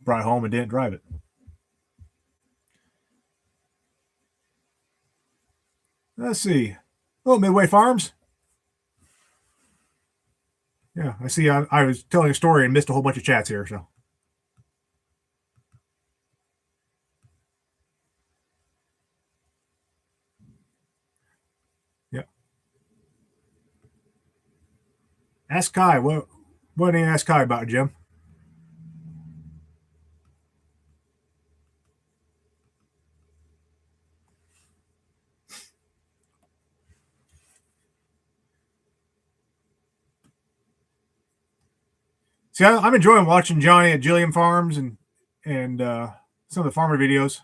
brought it home and didn't drive it. Let's see. Oh, Midway Farms. Yeah, I see. I was telling a story and missed a whole bunch of chats here. So yeah. Ask Kai. What did you ask Kai about, Jim? See, I'm enjoying watching Johnny at Jillian Farms and some of the farmer videos.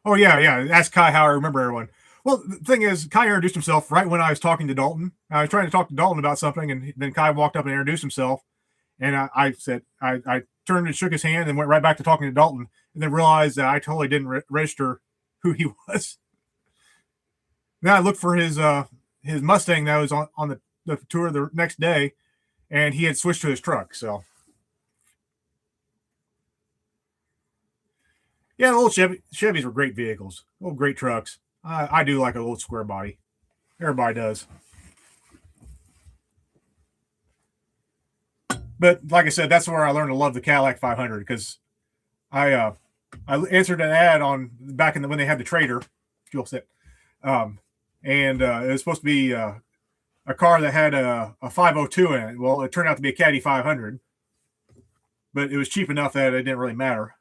Oh yeah. Ask Kai how I remember everyone. Well, the thing is, Kai introduced himself right when I was talking to Dalton. I was trying to talk to Dalton about something, and then Kai walked up and introduced himself. And I said, I turned and shook his hand and went right back to talking to Dalton, and then realized that I totally didn't register who he was. Then I looked for his Mustang that was on the tour the next day, and he had switched to his truck. So yeah, the old Chevys were great vehicles, old great trucks. I do like a little square body. Everybody does. But like I said, that's where I learned to love the Cadillac 500 because I answered an ad on back in when they had the Trader fuel set, and it was supposed to be a car that had a 502 in it. Well, it turned out to be a Caddy 500, but it was cheap enough that it didn't really matter.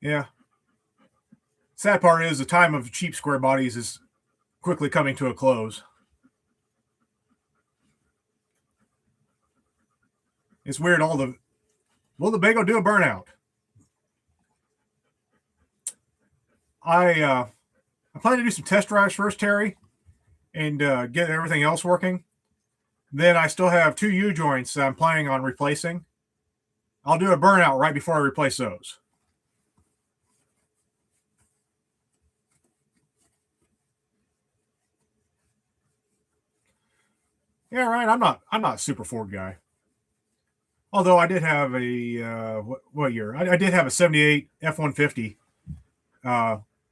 Yeah. Sad part is the time of cheap square bodies is quickly coming to a close. It's weird. Will the Bago do a burnout? I plan to do some test drives first, Terry, and get everything else working. Then I still have 2 U joints that I'm planning on replacing. I'll do a burnout right before I replace those. Yeah, right. I'm not a super Ford guy. Although I did have a what year? I did have a '78 F-150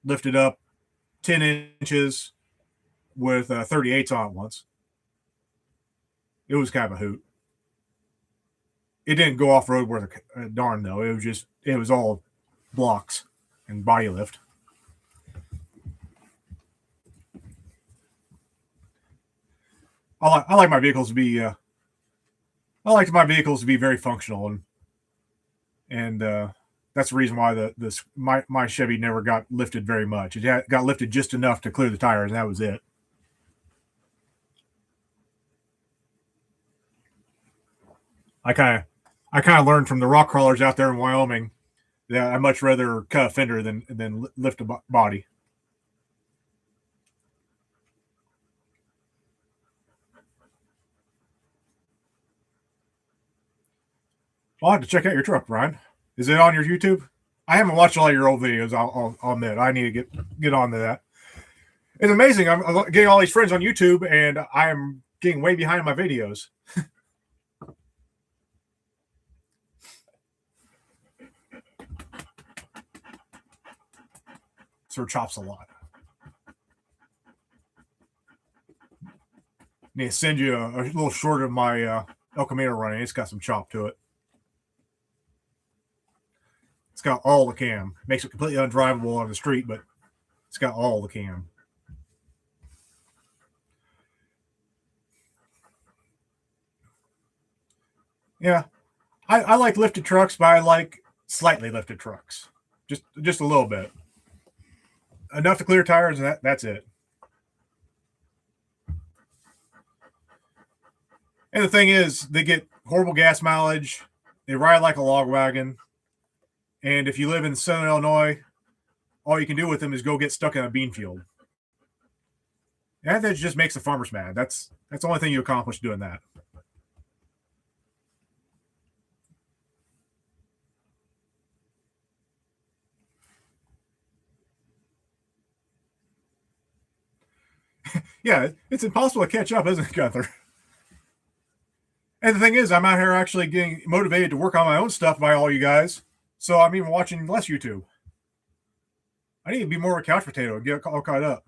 lifted up 10 inches with 38s on it once. It was kind of a hoot. It didn't go off road worth a darn though. It was all blocks and body lift. I like my vehicles to be I like my vehicles to be very functional, and that's the reason why my Chevy never got lifted very much. It got lifted just enough to clear the tires, and that was it. I kind of I kind of learned from the rock crawlers out there in Wyoming that I much rather cut a fender than lift a body. I'll have to check out your truck, Brian. Is it on your YouTube? I haven't watched all your old videos. I'll admit I need to get on to that. It's amazing. I'm getting all these friends on YouTube, and I am getting way behind my videos. Sir chops a lot. Need to send you a little short of my El Camino running. It's got some chop to it. It's got all the cam. Makes it completely undrivable on the street, but it's got all the cam. Yeah, I like lifted trucks, but I like slightly lifted trucks, just a little bit, enough to clear tires, and that's it. And the thing is, they get horrible gas mileage. They ride like a log wagon. And if you live in Southern Illinois, all you can do with them is go get stuck in a bean field. And that just makes the farmers mad. That's the only thing you accomplish doing that. Yeah, it's impossible to catch up, isn't it, Gunther? And the thing is, I'm out here actually getting motivated to work on my own stuff by all you guys. So I'm even watching less YouTube. I need to be more of a couch potato and get all caught up.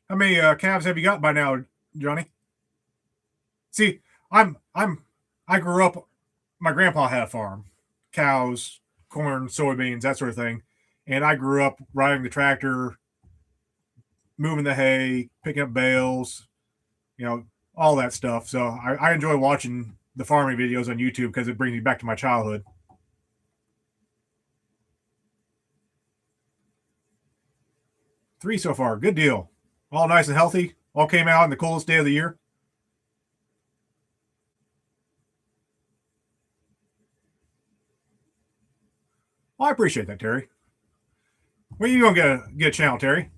How many calves have you got by now, Johnny? See, I grew up. My grandpa had a farm, cows, corn, soybeans, that sort of thing, and I grew up riding the tractor, moving the hay, picking up bales, all that stuff. So I enjoy watching the farming videos on YouTube because it brings me back to my childhood. 3 so far, good deal. All nice and healthy. All came out on the coolest day of the year. Well, I appreciate that, Terry. When are you gonna get a channel, Terry?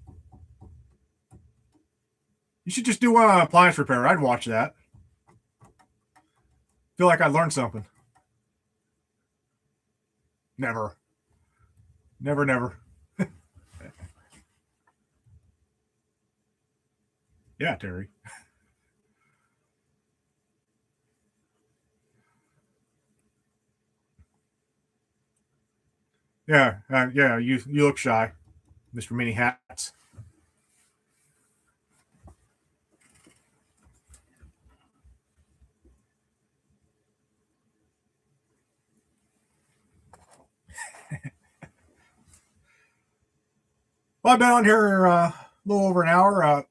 You should just do one on appliance repair. I'd watch that. Feel like I learned something. Never. Never. Yeah, Terry. Yeah. You look shy, Mr. Mini Hats. Well, I've been on here a little over an hour.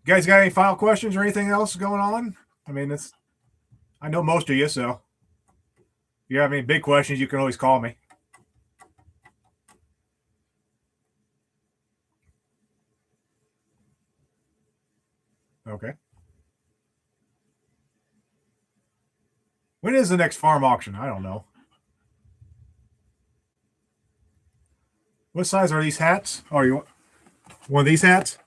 You guys got any final questions or anything else going on? I mean, I know most of you, so if you have any big questions, you can always call me. Okay. When is the next farm auction? I don't know. What size are these hats? Oh, you want one of these hats?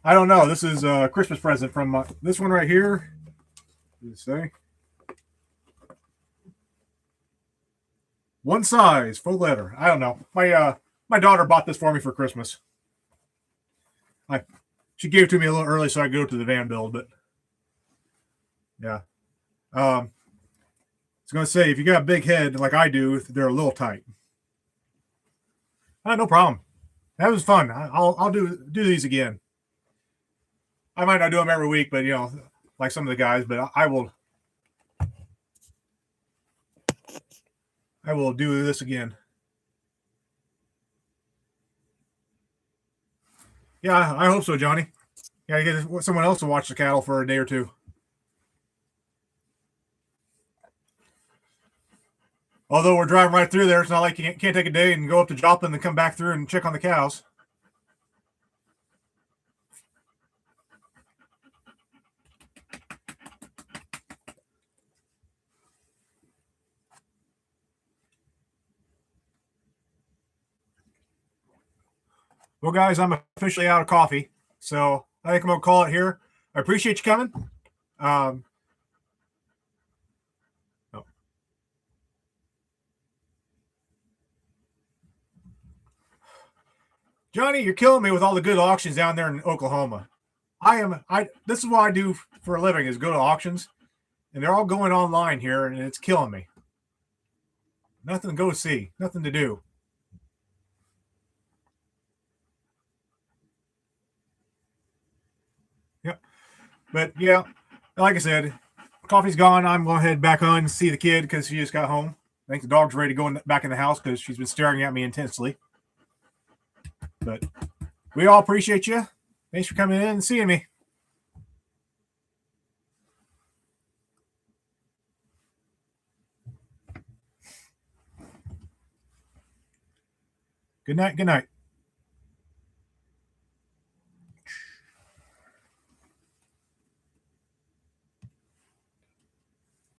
I don't know. This is a Christmas present from this one right here. Let's say one size, full leather. I don't know. My daughter bought this for me for Christmas. She gave it to me a little early so I could go to the van build, but yeah. I was gonna say if you got a big head like I do, they're a little tight. No problem. That was fun. I'll do these again. I might not do them every week, but like some of the guys, but I will do this again. Yeah, I hope so, Johnny. Yeah, get someone else to watch the cattle for a day or two. Although we're driving right through there, it's not like you can't take a day and go up to Joplin and come back through and check on the cows. Well, guys, I'm officially out of coffee, so I think I'm going to call it here. I appreciate you coming. Oh. Johnny, you're killing me with all the good auctions down there in Oklahoma. This is what I do for a living, is go to auctions, and they're all going online here, and it's killing me. Nothing to go see, nothing to do. Yep. But yeah, like I said, coffee's gone. I'm going to head back on and see the kid because she just got home. I think the dog's ready to go back in the house because she's been staring at me intensely. But we all appreciate you. Thanks for coming in and seeing me. Good night. Good night.